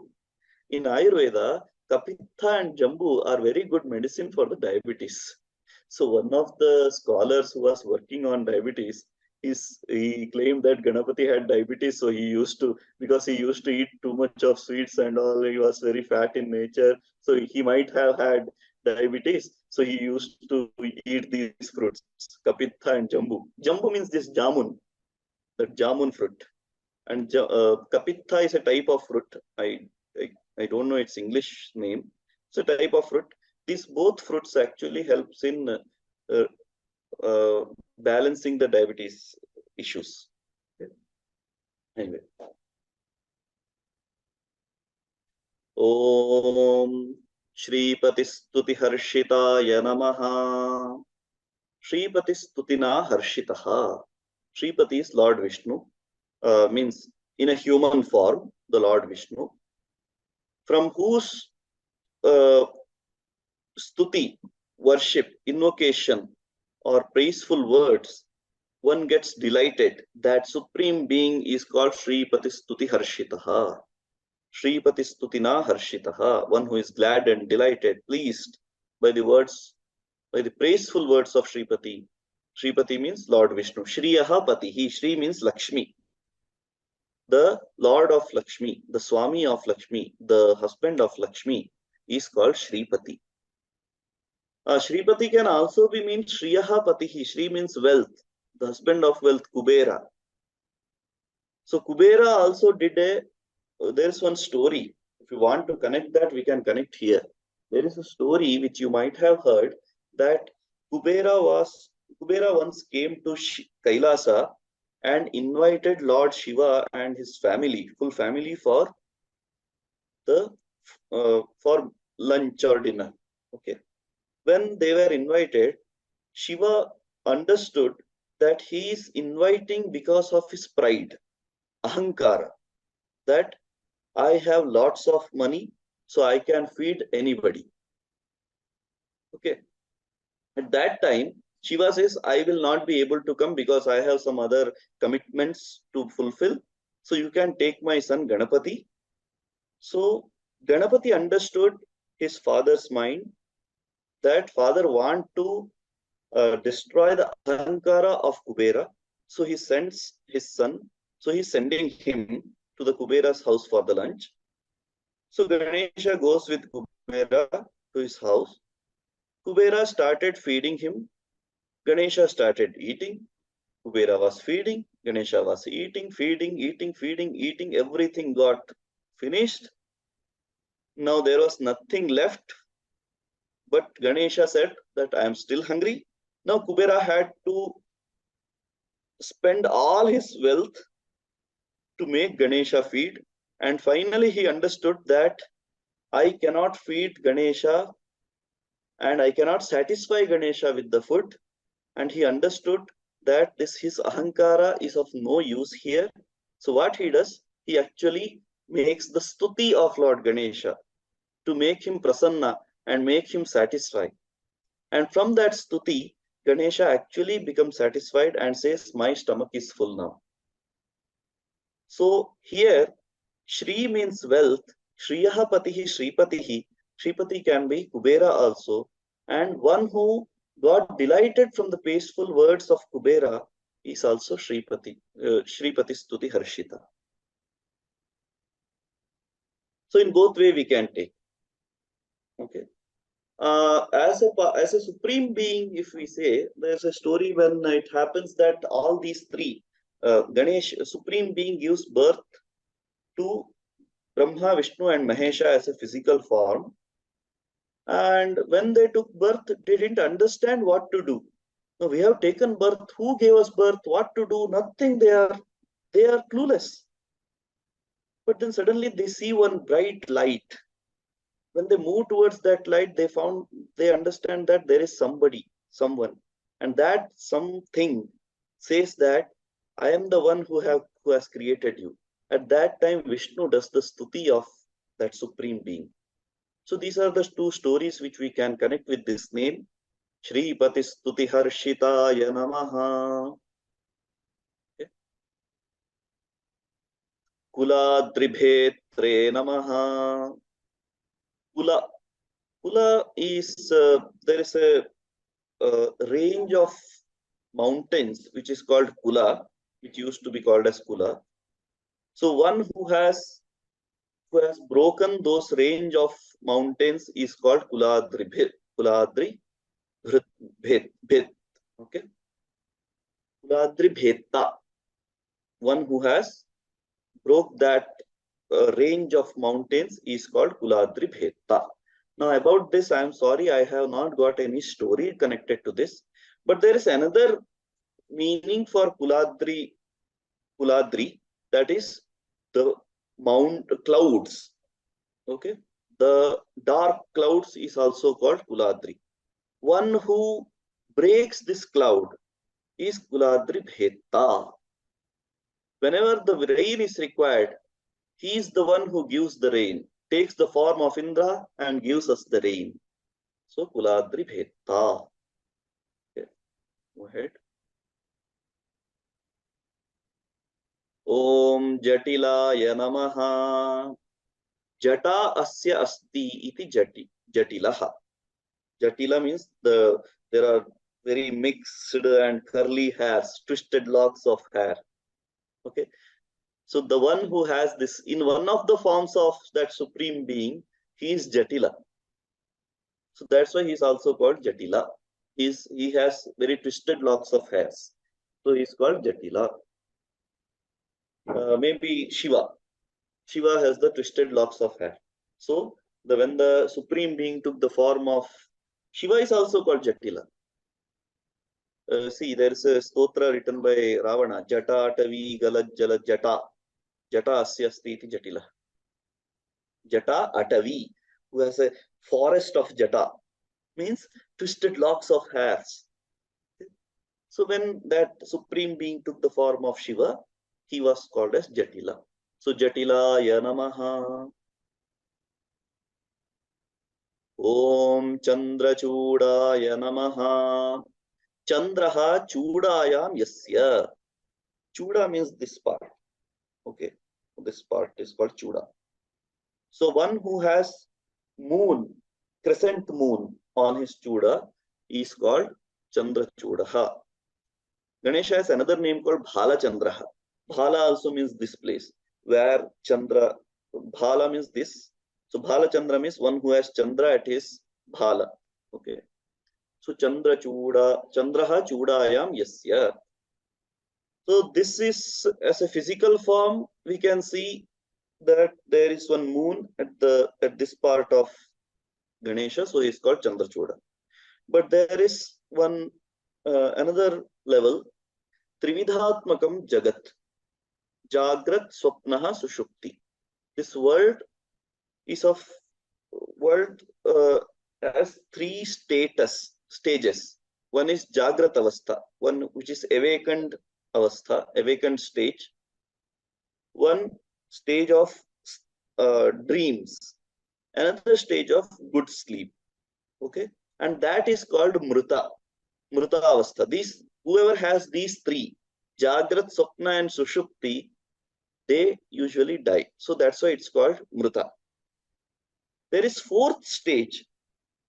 In Ayurveda, Kapitha and Jambu are very good medicine for the diabetes. So one of the scholars who was working on diabetes, he claimed that Ganapati had diabetes, so he used to, because he used to eat too much of sweets and all, he was very fat in nature, so he might have had diabetes. So he used to eat these fruits, Kapitha and Jambu. Jambu means this jamun, that jamun fruit. And Kapitha is a type of fruit. I don't know its English name. It's a type of fruit. These both fruits actually helps in balancing the diabetes issues. Okay. Anyway. Om Shripatisstuti Harshitaya Namaha. Shripatisstutina Harshitaha. Shripati is Lord Vishnu. Means in a human form, the Lord Vishnu, from whose stuti, worship, invocation, or praiseful words one gets delighted. That supreme being is called Shripati Stuti Harshitaha. Shripati Stutina Harshitaha, one who is glad and delighted, pleased by the words, by the praiseful words of Shripati. Shripati means Lord Vishnu. Shriyaha Patihi. Shri means Lakshmi. The Lord of Lakshmi, the Swami of Lakshmi, the husband of Lakshmi is called Shripati. Shripati can also be mean Shriyaha Patihi. Shri means wealth, the husband of wealth, Kubera. So Kubera also did there's one story. If you want to connect that, we can connect here. There is a story which you might have heard that Kubera once came to Kailasa and invited Lord Shiva and his family, full family, for lunch or dinner. Okay. When they were invited, Shiva understood that he is inviting because of his pride, ahankara, that I have lots of money, so I can feed anybody. Okay. At that time, Shiva says, I will not be able to come because I have some other commitments to fulfill. So you can take my son Ganapati. So Ganapati understood his father's mind, that father want to destroy the ahankara of Kubera. So he sends his son. So he's sending him to the Kubera's house for the lunch. So Ganesha goes with Kubera to his house. Kubera started feeding him. Ganesha started eating. Kubera was feeding. Ganesha was eating, feeding, eating, feeding, eating. Everything got finished. Now there was nothing left. But Ganesha said that I am still hungry. Now Kubera had to spend all his wealth to make Ganesha feed. And finally he understood that I cannot feed Ganesha and I cannot satisfy Ganesha with the food. And he understood that his ahankara is of no use here. So what he does, he actually makes the stuti of Lord Ganesha to make him prasanna and make him satisfied. And from that stuti, Ganesha actually becomes satisfied and says, my stomach is full now. So here, Shri means wealth. Shriyaha Patihi, Shripatihi. Shripati can be Kubera also. And one who got delighted from the peaceful words of Kubera is also Shripati. Shripati Stuti Harshita. So in both way we can take. Okay. As a supreme being, if we say, there's a story when it happens that all these three, Ganesh, supreme being, gives birth to Brahma, Vishnu, and Mahesha as a physical form. And when they took birth, they didn't understand what to do. Now, we have taken birth. Who gave us birth? What to do? Nothing. They are clueless. But then suddenly they see one bright light. When they move towards that light, they understand that there is somebody, someone. And that something says that I am the one who has created you. At that time, Vishnu does the stuti of that supreme being. So these are the two stories which we can connect with this name. Shri Pati Stuti Harshitaya Namaha. Okay. Kuladribhetre Namaha. Kula. Kula is, there is a range of mountains which is called Kula, which used to be called as Kula. So one who has broken those range of mountains is called Kuladribhet. Kuladri Bhet. Okay. Kuladribheta. One who has broke that range of mountains is called Kuladribheta. Now about this, I am sorry, I have not got any story connected to this. But there is another meaning for Kuladri, that is the clouds. Okay. The dark clouds is also called Kuladri. One who breaks this cloud is Kuladribheta. Whenever the rain is required, he is the one who gives the rain, takes the form of Indra and gives us the rain. So Kuladribheta. Okay. Go ahead. Om Jatilaya Namaha. Jata asya asti iti jatilaha. Jatila means there are very mixed and curly hairs, twisted locks of hair. Okay. So the one who has this in one of the forms of that supreme being, he is Jatila. So that's why he is also called Jatila. He has very twisted locks of hairs. So he is called Jatila. Maybe Shiva. Shiva has the twisted locks of hair. So when the supreme being took the form of Shiva is also called Jatila. See, there is a stotra written by Ravana. Jata Atavi Galajjala Jata. Jata Asya Stiti Jatila. Jata Atavi, who has a forest of Jata, means twisted locks of hairs. So when that supreme being took the form of Shiva, he was called as Jatila. So Jatilaya Namaha. Om Chandrachudaya Namaha. Chandraha Chudayam Yasya. Chuda means this part. Okay. This part is called Chuda. So one who has moon, crescent moon on his Chuda is called Chandrachudaha. Ganesha has another name called Bhala Chandraha. Bhala also means this place where Chandra, Bhala means this. So Bhala Chandra means one who has Chandra at his Bhala. Okay. So Chandraha Chudayam Yasya. So this is as a physical form, we can see that there is one moon at this part of Ganesha, so it's called Chandrachuda. But there is one another level, Trividhatmakam Jagat, Jagrat Swapnaha Sushupti. This world is of has three stages. One is Jagrat Avastha, one which is awakened Avastha, awakened stage. One stage of dreams, another stage of good sleep. Okay, and that is called Mruta Avastha. These, whoever has these three, Jagrat, Swapna and Sushupti, they usually die. So that's why it's called Mruta. There is fourth stage,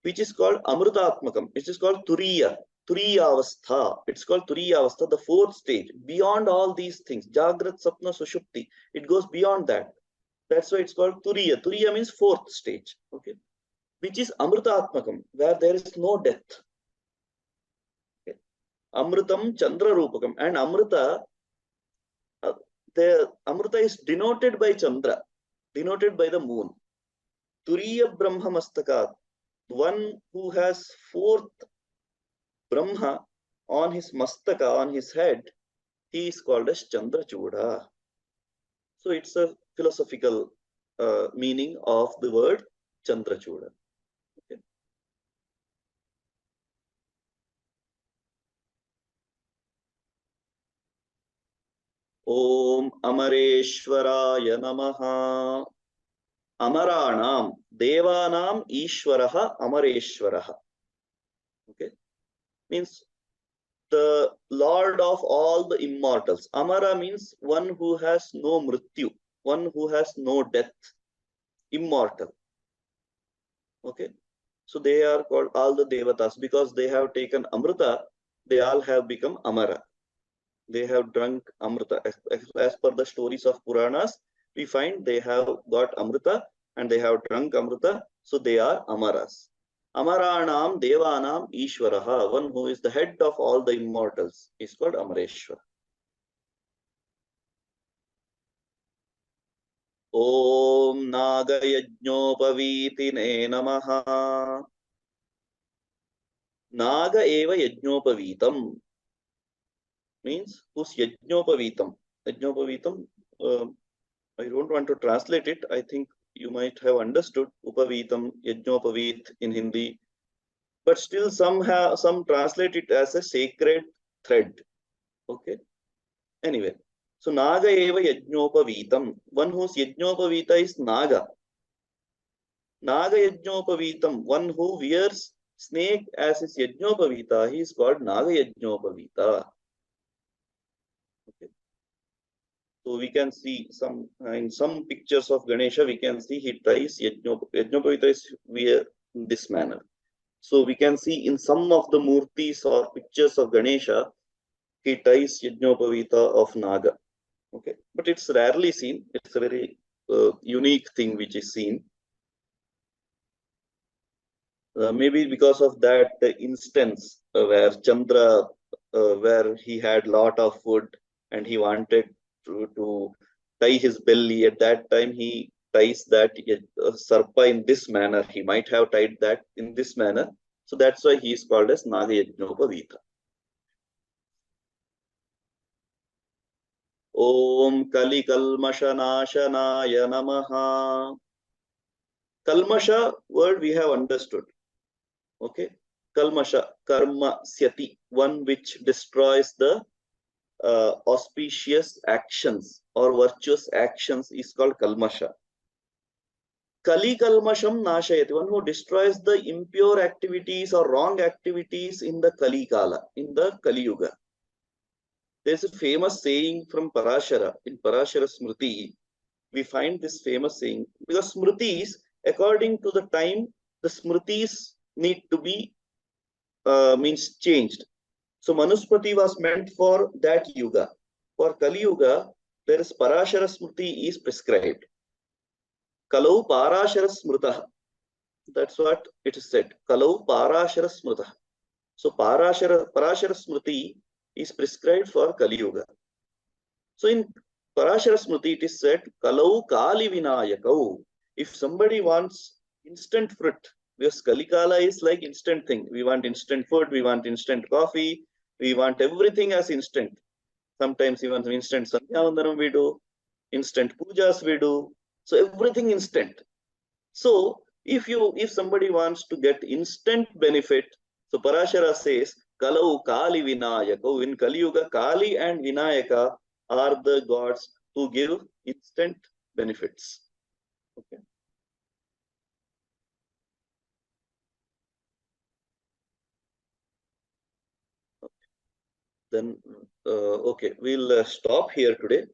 which is called Amrutatmakam. It is called Turiya Avastha. It's called Turiya Avastha, the fourth stage. Beyond all these things, Jagrat, Sapna, Sushupti, it goes beyond that. That's why it's called Turiya. Turiya means fourth stage. Okay, which is Amrutatmakam, where there is no death. Okay. Amrutam Chandra Rupakam. And Amruta, the Amruta is denoted by Chandra, denoted by the moon. Turiya Brahma Mastakat, one who has fourth Brahma on his mastaka, on his head, he is called as Chandrachuda. So it's a philosophical meaning of the word Chandrachuda. Okay. Om Amareshwaraya Namaha. Amaranam Devanam Ishwaraha Amareshwaraha. Okay, means the Lord of all the immortals. Amara means one who has no mrityu, one who has no death, immortal. Okay, so they are called all the devatas because they have taken amrita. They all have become amara. They have drunk amrita. As per the stories of Puranas, we find they have got amrita and they have drunk amrita, so they are amaras. Amaranam Devanam Ishwaraha, one who is the head of all the immortals, is called Amareshwara. Om Nagayajnopavitine Namaha. Naga eva yajnopavitam means whose yajnopavitam. Yajnopavitam, I don't want to translate it. I think you might have understood Upavitam, Yajnopavit in Hindi, but still some translate it as a sacred thread. Okay. Anyway, so Naga eva Yajnopavitam, one whose Yajnopavita is Naga. Naga Yajnopavitam, one who wears snake as his Yajnopavita, he is called Naga Yajnopavita. Okay. So we can see some in some pictures of Ganesha, we can see he ties Yajnopavita is wear in this manner. So we can see in some of the murtis or pictures of Ganesha, he ties Yajnopavita of Naga. Okay, but it's rarely seen. It's a very unique thing which is seen. Maybe because of that instance where Chandra, where he had lot of food and he wanted to tie his belly. At that time, he ties that sarpa in this manner. He might have tied that in this manner. So that's why he is called as Naga Yajnopavita. Om Kali Kalmashanashanaya Namaha. Kalmasha word we have understood. Okay. Kalmasha, karma syati, one which destroys the auspicious actions or virtuous actions is called kalmasha. Kali kalmasham nashayati, one who destroys the impure activities or wrong activities in the Kali Kala, in the Kali Yuga. There's a famous saying from Parashara, in Parashara Smriti, we find this famous saying, because Smritis, according to the time, the Smritis need to be means changed. So Manuspati was meant for that yuga. For Kali Yuga, there is Parashara Smriti is prescribed. Kalau Parashara Smrita. That's what it is said. Kalau Parashara Smrita. So Parashara Smriti is prescribed for Kali Yuga. So in Parashara Smriti, it is said, Kalau Kali Vinayakau. If somebody wants instant fruit, because Kalikala is like instant thing. We want instant food, we want instant coffee, we want everything as instant. Sometimes even instant Sandhyavandanam we do, instant pujas we do. So everything instant. So if somebody wants to get instant benefit, so Parashara says, Kalau Kali Vinayaka. In Kali Yuga, Kali and Vinayaka are the gods who give instant benefits. Okay. Then, okay, we'll stop here today.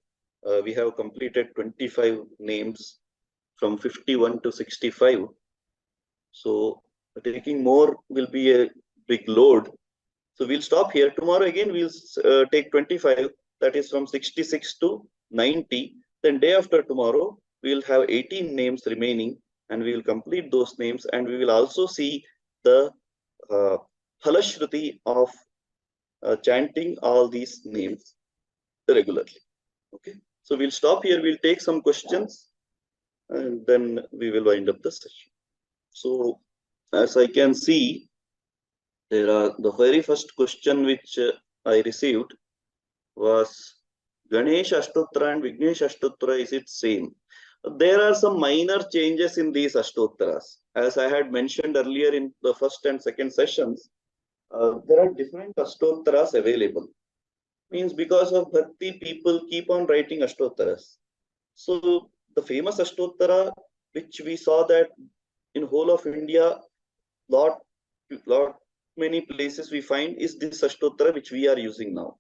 We have completed 25 names from 51 to 65. So taking more will be a big load. So we'll stop here. Tomorrow again, we'll take 25. That is from 66 to 90. Then day after tomorrow, we'll have 18 names remaining and we will complete those names. And we will also see the Halashruti of chanting all these names regularly. Okay. So we'll stop here. We'll take some questions and then we will wind up the session. So as I can see, there are the very first question which I received was Ganesha ashtottara and Vignesh ashtottara, is it same? There are some minor changes in these ashtottaras. As I had mentioned earlier in the first and second sessions, there are different ashtottaras available. Means because of bhakti, people keep on writing ashtottaras. So the famous ashtottara, which we saw that in whole of India, lot many places we find is this ashtottara which we are using now.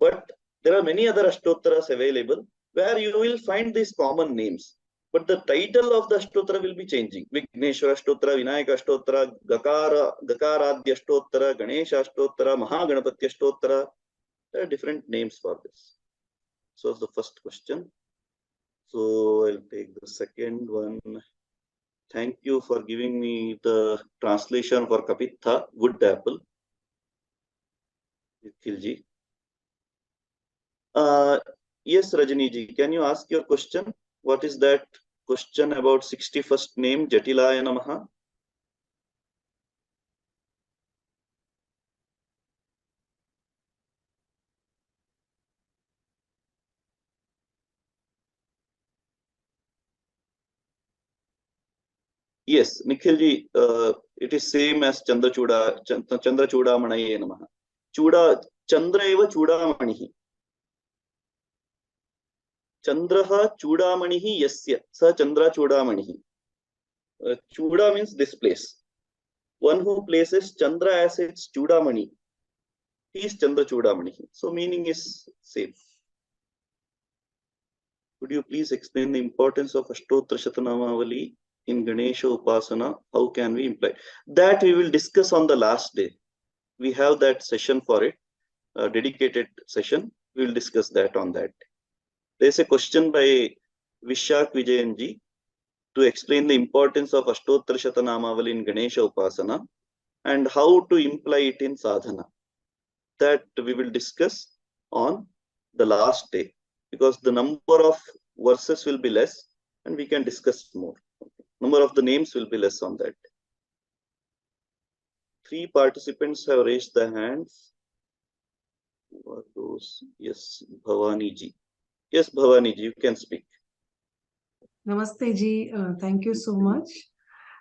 But there are many other ashtottaras available where you will find these common names. But the title of the ashtottara will be changing. Vigneshwara ashtottara, Vinayak ashtottara, Gakaradhya ashtottara, Ganesha ashtottara, Mahaganapati ashtottara. There are different names for this. So the first question. So I'll take the second one. Thank you for giving me the translation for Kapitha, wood apple. Nikhilji. Yes, Rajini can you ask your question? What is that question about 61st name, Jatilaya Namaha? Yes, Nikhilji, it is same as Chandra Chudamanaye Namaha. Chandra eva Chudamanihi. Chandraha Chudamanihi Yasya. Sa Chandra Chudamanihi. Chuda means this place. One who places Chandra as its Chudamani. He is Chandra Chudamanihi. So meaning is same. Could you please explain the importance of Ashtottara Shatanamavali in Ganesha Upasana? How can we imply? That we will discuss on the last day. We have that session for it, a dedicated session. We will discuss that on that. There is a question by Vishak Vijayanji to explain the importance of Ashtottara Shatanamavali in Ganesha Upasana and how to imply it in sadhana. That we will discuss on the last day, because the number of verses will be less and we can discuss more. Number of the names will be less on that. 3 participants have raised their hands. Who are those? Yes, Bhavani ji. Yes, Bhavani ji, you can speak. Namaste ji, thank you so much.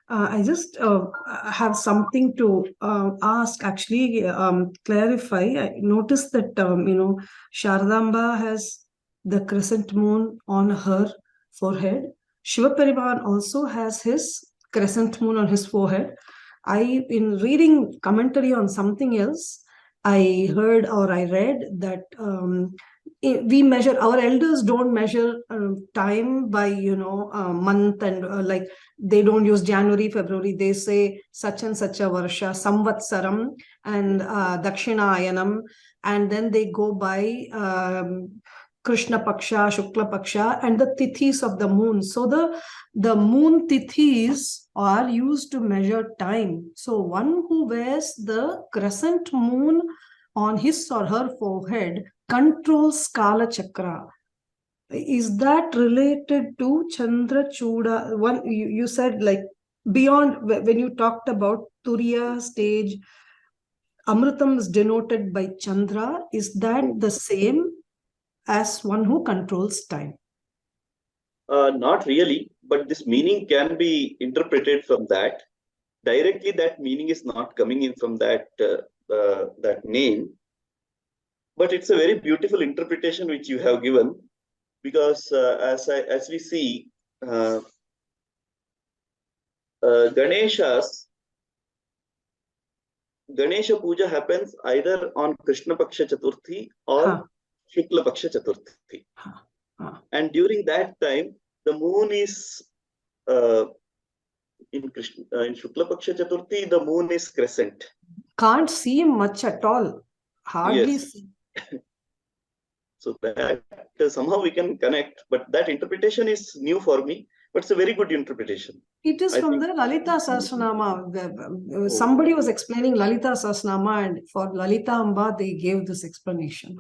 I just have something to ask, actually, clarify. I noticed that, Sharadamba has the crescent moon on her forehead. Shiva Parivan also has his crescent moon on his forehead. In reading commentary on something else, I heard or I read that we measure, our elders don't measure time by, month and like they don't use January, February. They say such and such a Varsha, Samvatsaram and Dakshinayanam. And then they go by Krishna Paksha, Shukla Paksha, and the tithis of the moon. So the moon tithis are used to measure time. So one who wears the crescent moon on his or her forehead controls Kala Chakra. Is that related to Chandra Chuda? One, you said like beyond, when you talked about Turiya stage, Amritam is denoted by Chandra. Is that the same as one who controls time? Not really, but this meaning can be interpreted from that. Directly, that meaning is not coming in from that that name, but it's a very beautiful interpretation which you have given, because as we see, Ganesha Puja happens either on Krishna Paksha Chaturthi or Shukla Paksha Chaturthi. And during that time, the moon is in Shukla Paksha Chaturthi, the moon is crescent. Can't see much at all. Hardly yes. see. So that somehow we can connect, but that interpretation is new for me, but it's a very good interpretation. It is from the Lalita Sahasranama. Somebody was explaining Lalita Sahasranama, and for Lalita Amba, they gave this explanation.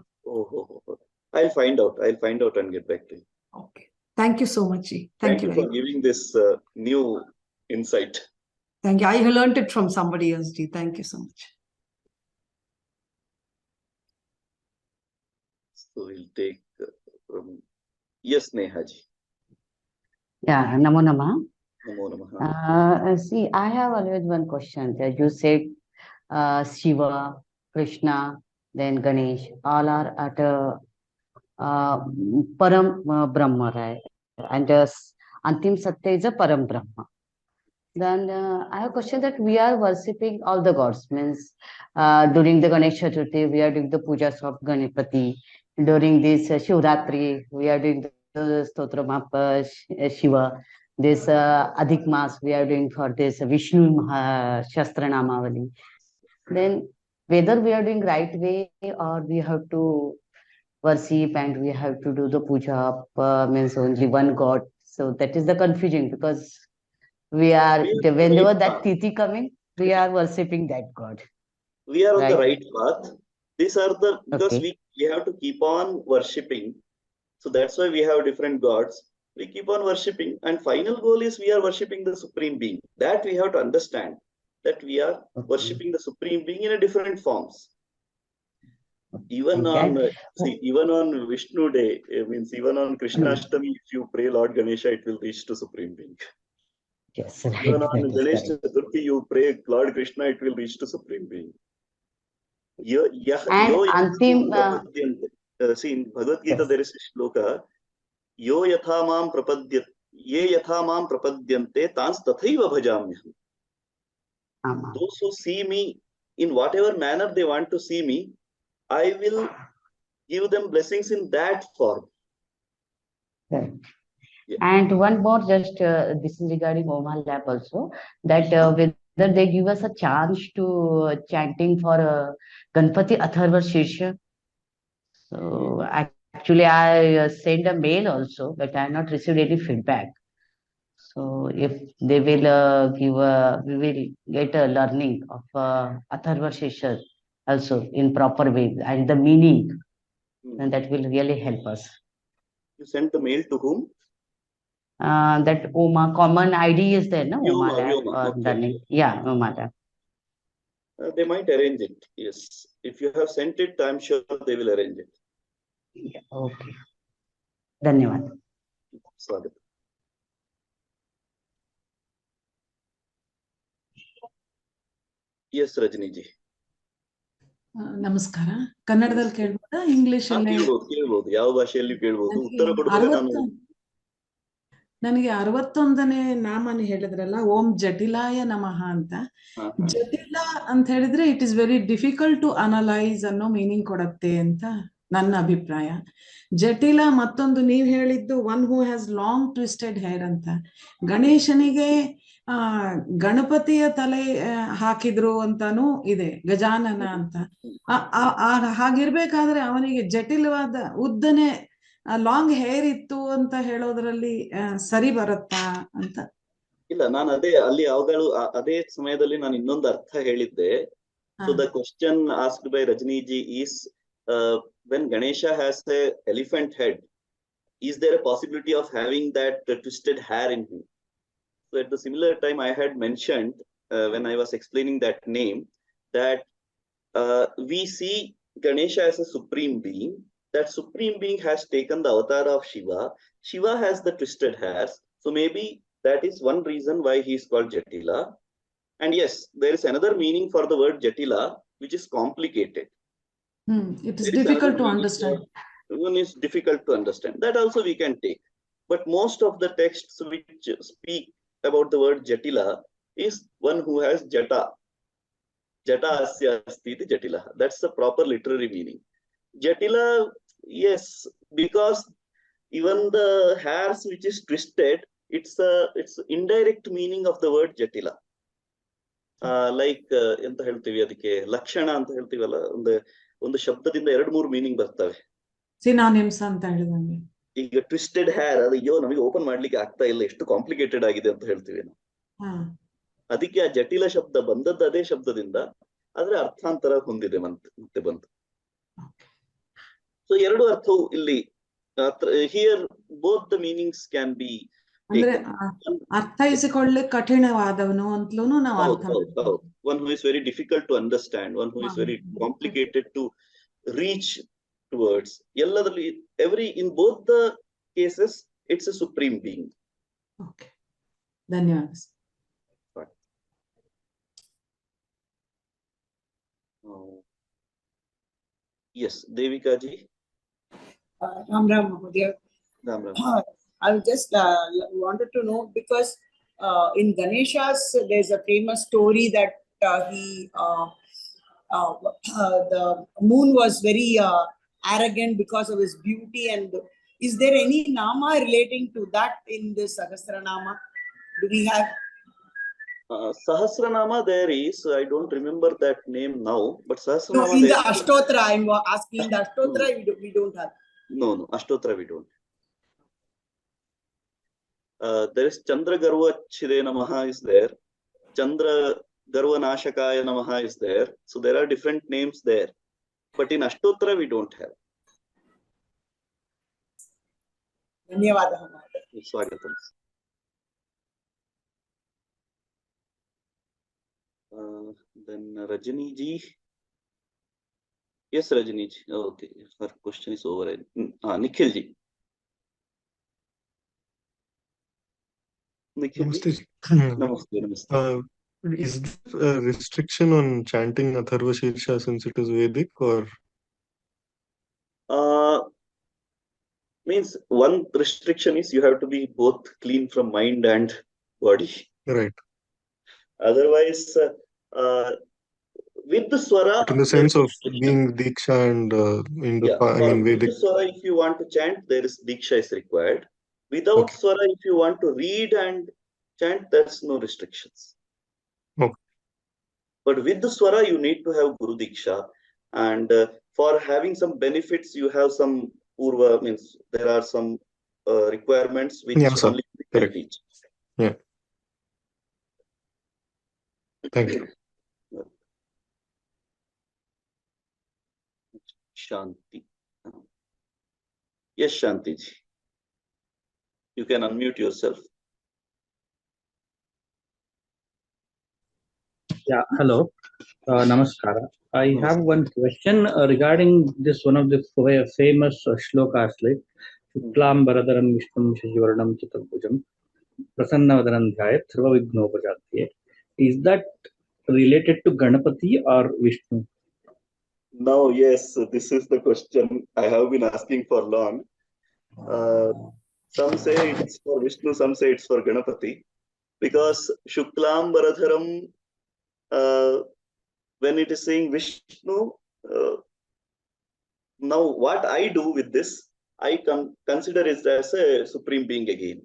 I'll find out and get back to you. Okay. Thank you so much, Ji. Thank you for giving this new insight. Thank you. I learned it from somebody else, Ji. Thank you so much. So we'll take yes, Neha ji. Yeah, Namo Namah. Namo Namah. See, I have always one question. You said Shiva, Krishna, then Ganesh, all are at Param Brahma, right? And Antim Satya is a Param Brahma. Then I have a question that we are worshipping all the gods. Means during the Ganesha Chaturthi, we are doing the pujas of Ganapati. During this Shivratri, we are doing the Stotram of Shiva. This Adhik Mas, we are doing for this Vishnu Shastra Namavali. Then whether we are doing right way or we have to worship and we have to do the puja of means only one god. So that is the confusion because we are We are on the whenever right that path. tithi coming, we are worshipping that god. We are on the Right? right path. These are the, because Okay. we have to keep on worshipping. So that's why we have different gods. We keep on worshipping, and final goal is we are worshipping the supreme being. That we have to understand, that we are Okay. worshipping the supreme being in a different forms. Even And on that even on Vishnu Day, means even on Krishna Ashtami, if you pray Lord Ganesha, it will reach to supreme being. yes, Even right, on that is Ganesh correct. Chaturthi, you pray Lord Krishna, it will reach to supreme being. Yo And Antim, prapadyante. See, in Bhagavad Gita, yes, there is a shloka, Yo yatha mam prapadyate, ye yatha mam prapadyante, tans tathaiva bhajamyaham. Ama. Those who see me in whatever manner they want to see me, I will give them blessings in that form. Correct. Yeah. And one more, just this is regarding Oma Lab also, that whether they give us a chance to chanting for Ganpati Atharva Shirsha. So actually, I sent a mail also, but I have not received any feedback. So if they will give, we will get a learning of Atharva Shirsha also in proper way and the meaning, and that will really help us. You sent the mail to whom? That OMA common ID is there, no? OMA Vyoma, lab Vyoma. or Okay, okay. learning. Yeah, OMA lab. They might arrange it. Yes. If you have sent it, I'm sure they will arrange it. Yeah, okay. धन्यवाद. Swagat. Yes, Rajni ji. ನಮಸ್ಕಾರ. ಕನ್ನಡದಲ್ಲಿ ಕೇಳ್ಬೋದಾ English ಅಲ್ಲೇ? ಕೇಳ್ಬೋದು ಯಾವ ಭಾಷೆಯಲ್ಲಿ ಕೇಳ್ಬೋದು. ಉತ್ತರ ಕೊಡೋದ್ರೆ ನಾನು ನನಗೆ 61ನೇ ನಾಮನ ಹೇಳಿದ್ರಲ್ಲ, ಓಂ ಜಟಿಲಾಯ ನಮಃ ಅಂತ. ಜಟಿಲ ಅಂತ ಹೇಳಿದ್ರೆ it is very difficult to analyse ಅನ್ನೋ ಮೀನಿಂಗ್ ಕೊಡತ್ತೆ ಅಂತ ನನ್ನ ಅಭಿಪ್ರಾಯ. ಜಟಿಲ ಮತ್ತೊಂದು ನೀವ್ ಹೇಳಿದ್ದು one who has long twisted hair ಅಂತ. ಗಣೇಶನಿಗೆ ಗಣಪತಿಯ ತಲೆ ಹಾಕಿದ್ರು ಅಂತಾನೂ ಇದೆ, ಗಜಾನನ ಅಂತ. ಹಾಗಿರ್ಬೇಕಾದ್ರೆ ಅವನಿಗೆ ಜಟಿಲವಾದ ಉದ್ದನೆ ಲಾಂಗ್ ಹೇರ್ ಇತ್ತು ಅಂತ ಹೇಳೋದ್ರಲ್ಲಿ ಸರಿ ಬರುತ್ತಾ ಅಂತ. ಇಲ್ಲ, ನಾನು ಅಲ್ಲಿ ಯಾವಾಗಲೂ ಅದೇ ಸಮಯದಲ್ಲಿ ನಾನು ಇನ್ನೊಂದು ಅರ್ಥ ಹೇಳಿದ್ದೆ. So the question asked by Rajni ji is when Ganesha has a elephant head, is there a possibility of having that twisted hair in him? So at the similar time I had mentioned when I was explaining that name, that we see Ganesha as a supreme being. That supreme being has taken the avatar of Shiva. Shiva has the twisted hairs. So maybe that is one reason why he is called Jatila. And yes, there is another meaning for the word Jatila, which is complicated. It is difficult to understand. One is difficult to understand. That also we can take. But most of the texts which speak about the word Jatila is one who has Jata. Jata asya asti iti Jatila. That's the proper literary meaning. Jatila, yes, because even the hairs which is twisted, it's indirect meaning of the word Jatila. Like ಎಂತ ಹೇಳ್ತೀವಿ ಅದಕ್ಕೆ, ಲಕ್ಷಣ ಅಂತ ಹೇಳ್ತೀವಲ್ಲ, ಒಂದು ಶಬ್ದದಿಂದ 2-3 meaning ಬರ್ತವೆ. Synonyms ಅಂತ ಹೇಳಿದಂಗೆ. ಈಗ ಟ್ವಿಸ್ಟೆಡ್ ಹೇರ್, ಅದು ಅಯ್ಯೋ ನಮಗೆ ಓಪನ್ ಮಾಡ್ಲಿಕ್ಕೆ ಆಗ್ತಾ ಇಲ್ಲ, ಎಷ್ಟು ಕಾಂಪ್ಲಿಕೇಟೆಡ್ ಆಗಿದೆ ಅಂತ ಹೇಳ್ತೀವಿ ನಾವು. ಅದಕ್ಕೆ ಆ ಜಟಿಲ ಶಬ್ದ ಬಂದದ್ದು ಅದೇ ಶಬ್ದದಿಂದ, ಆದ್ರೆ ಅರ್ಥಾಂತರ ಹೊಂದಿದೆ ಮತ್ತೆ ಬಂತು. ಸೊ ಎರಡು ಅರ್ಥವು ಇಲ್ಲಿ here both the meanings can be ಅಂದ್ರೆ ಅರ್ಥೈಸಿಕೊಳ್ಳಲಿಕ್ಕೆ ಕಠಿಣವಾದವನು ಅಂತಲೂ ನಾವು ಅರ್ಥ ಮಾಡ್ತೀವಿ. One who is very difficult to understand, one who is very complicated to reach towards. ಎಲ್ಲದರಲ್ಲಿ in both the cases it's a supreme being. Okay, ಧನ್ಯವಾದ. Yes, Devika ji. Ram Ram Mahodaya. Ram Ram. I just wanted to know because in Ganesha's there's a famous story that the moon was very arrogant because of his beauty. And is there any nama relating to that in this Sahasranama? Do we have? Sahasranama there is, I don't remember that name now, but Sahasranama No, in the ashtottara, I'm asking, in the ashtottara we don't have. No, ashtottara we don't. There is Chandra Garva Chide Namaha is there. Chandra Garva Nashakaya Namaha is there. So there are different names there. But in ashtottara we don't have. Dhanyavadaha. Swagatam. Then Rajani ji. Yes, Rajani ji. Okay, her question is over. Nikhil ji. Nikhil ji. Namaste. Namaste. Is there a restriction on chanting Atharva Shirsha since it is Vedic, or? Means one restriction is you have to be both clean from mind and body. Right. Otherwise, with the swara, but in the sense of being diksha and in the with Vedic. the swara, if you want to chant, there is diksha is required. Without swara, if you want to read and chant, there's no restrictions. Okay. But with the swara, you need to have guru diksha, and for having some benefits, you have some purva, means there are some requirements which only we can teach. Yeah. Thank you. Shanti. Yes, Shanti ji. You can unmute yourself. Yeah, hello. Namaskara. I have one question regarding this one of the famous shlokas like Shuklam Baradaram Vishnum Shajivaranam Chaturbhujam Prasannavadaram Dhyayat Sarva Vignopajatye. Is that related to Ganapati or Vishnu? Now, yes, this is the question I have been asking for long. Some say it's for Vishnu, some say it's for Ganapati. Because Shuklam Baradharam, when it is saying Vishnu, now what I do with this, I consider it as a supreme being again.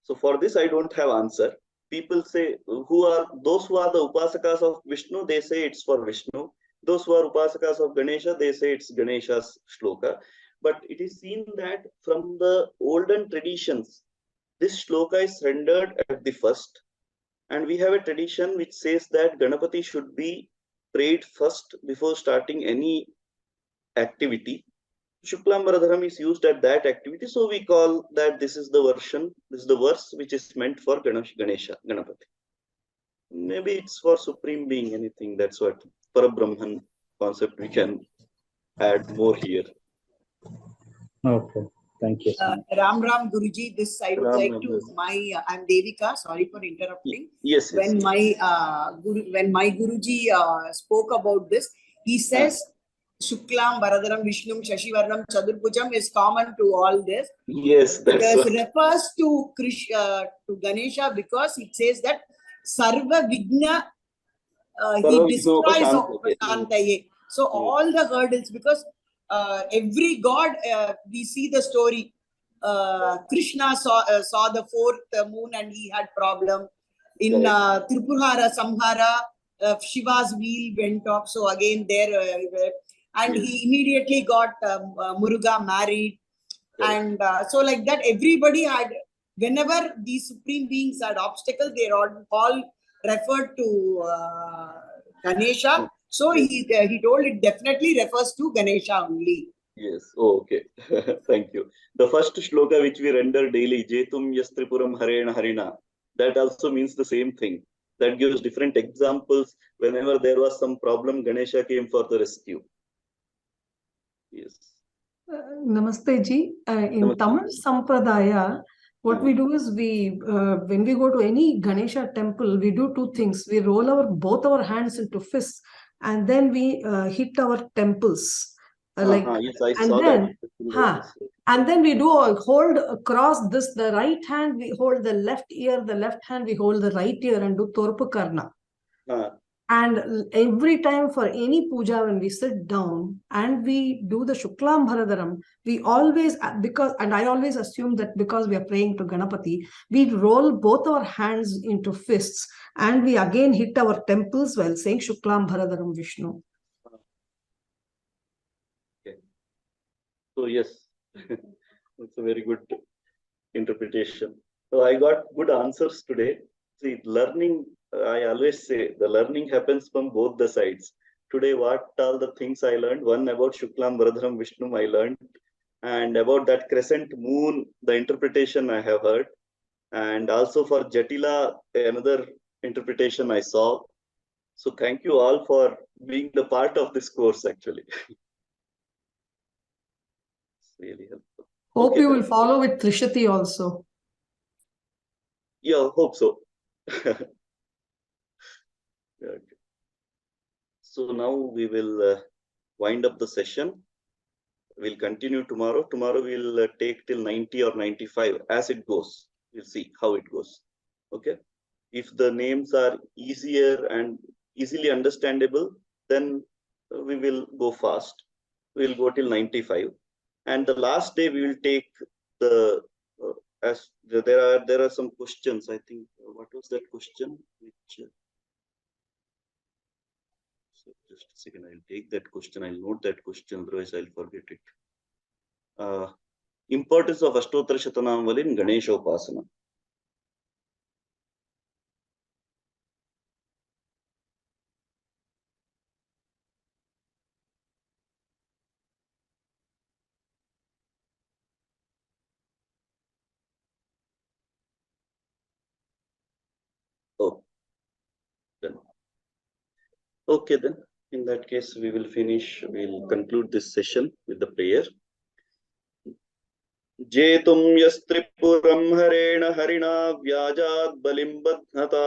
So for this, I don't have answer. People say, those who are the upasakas of Vishnu, they say it's for Vishnu. Those who are upasakas of Ganesha, they say it's Ganesha's shloka. But it is seen that from the olden traditions, this shloka is rendered at the first. And we have a tradition which says that Ganapati should be prayed first before starting any activity. Shuklam Baradharam is used at that activity. So we call that this is the verse which is meant for Ganesha, Ganapati. Maybe it's for Supreme Being, anything. That's what Parabrahman concept we can add more here. Okay, thank you. Ram Ram Guruji, this I would like to, I'm Devika, sorry for interrupting. Yes. When my Guruji spoke about this, he says, Shuklam, Baradaram, Vishnum, Shashivarnam, Chaturbhujam is common to all this. Yes, that's what refers to Ganesha because it says that Sarva Vigna, he destroys. So all the hurdles, because every god, we see the story. Krishna saw the fourth moon and he had problem. In Tripurhara Samhara, Shiva's wheel went off. So again there, and he immediately got Muruga married. And so like that, everybody had, whenever these supreme beings had obstacles, they are all referred to Ganesha. So he told it definitely refers to Ganesha only. Yes. Oh, okay. Thank you. The first shloka which we render daily, Jetum Yastripuram Harena Harina, that also means the same thing. That gives different examples. Whenever there was some problem, Ganesha came for the rescue. Yes. Namaste ji. In Tamil Sampradaya, what we do is when we go to any Ganesha temple, we do two things. We roll both our hands into fists and then we hit our temples. Yes, I saw then, that. and then we do hold across this, the right hand we hold the left ear, the left hand we hold the right ear and do Torpu Karna. And every time for any puja, when we sit down and we do the Shuklam Bharadaram, we always, and I always assume that because we are praying to Ganapati, we roll both our hands into fists and we again hit our temples while saying Shuklam Bharadaram Vishnu. Okay. So yes, it's a very good interpretation. So I got good answers today. See, learning, I always say, the learning happens from both the sides. Today, what all the things I learned, one about Shuklam Bharadram Vishnu I learned, and about that crescent moon, the interpretation I have heard, and also for Jatila, another interpretation I saw. So thank you all for being the part of this course, actually. It's really helpful. Hope Okay, you then. will follow with Trishati also. Yeah, hope so. Okay. So now we will wind up the session. We'll continue tomorrow. Tomorrow we'll take till 90 or 95 as it goes. We'll see how it goes. Okay. If the names are easier and easily understandable, then we will go fast. We'll go till 95. And the last day we will take the as there are some questions. I think what was that question? Which so just a second, I'll take that question. I'll note that question, otherwise I'll forget it. Importance of ashtottara shatanamavali in Ganesha Upasana. Oh, then. Okay, then. In that case, we will finish. We'll conclude this session with the prayer. जेतुं यस्त्रिपुरं हरेण हरिणा व्याजात् बलिं बध्नता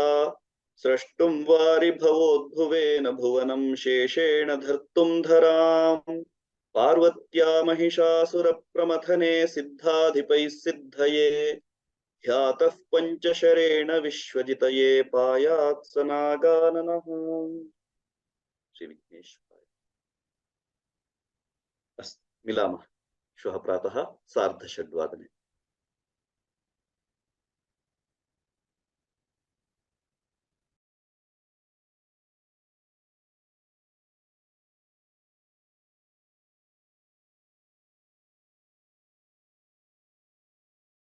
स्रष्टुं वारि भवोद्भुवेन भुवनं शेषेण धर्तुं धराम् पार्वत्या महिषासुरप्रमथने सिद्धाधिपैः सिद्धये ह्यातः पञ्चशरेण विश्वजितये पायात् सनागाननः श्री विघ्नेश्वराय। अस्तु, मिलामः श्वः प्रातः 6:30 वादने।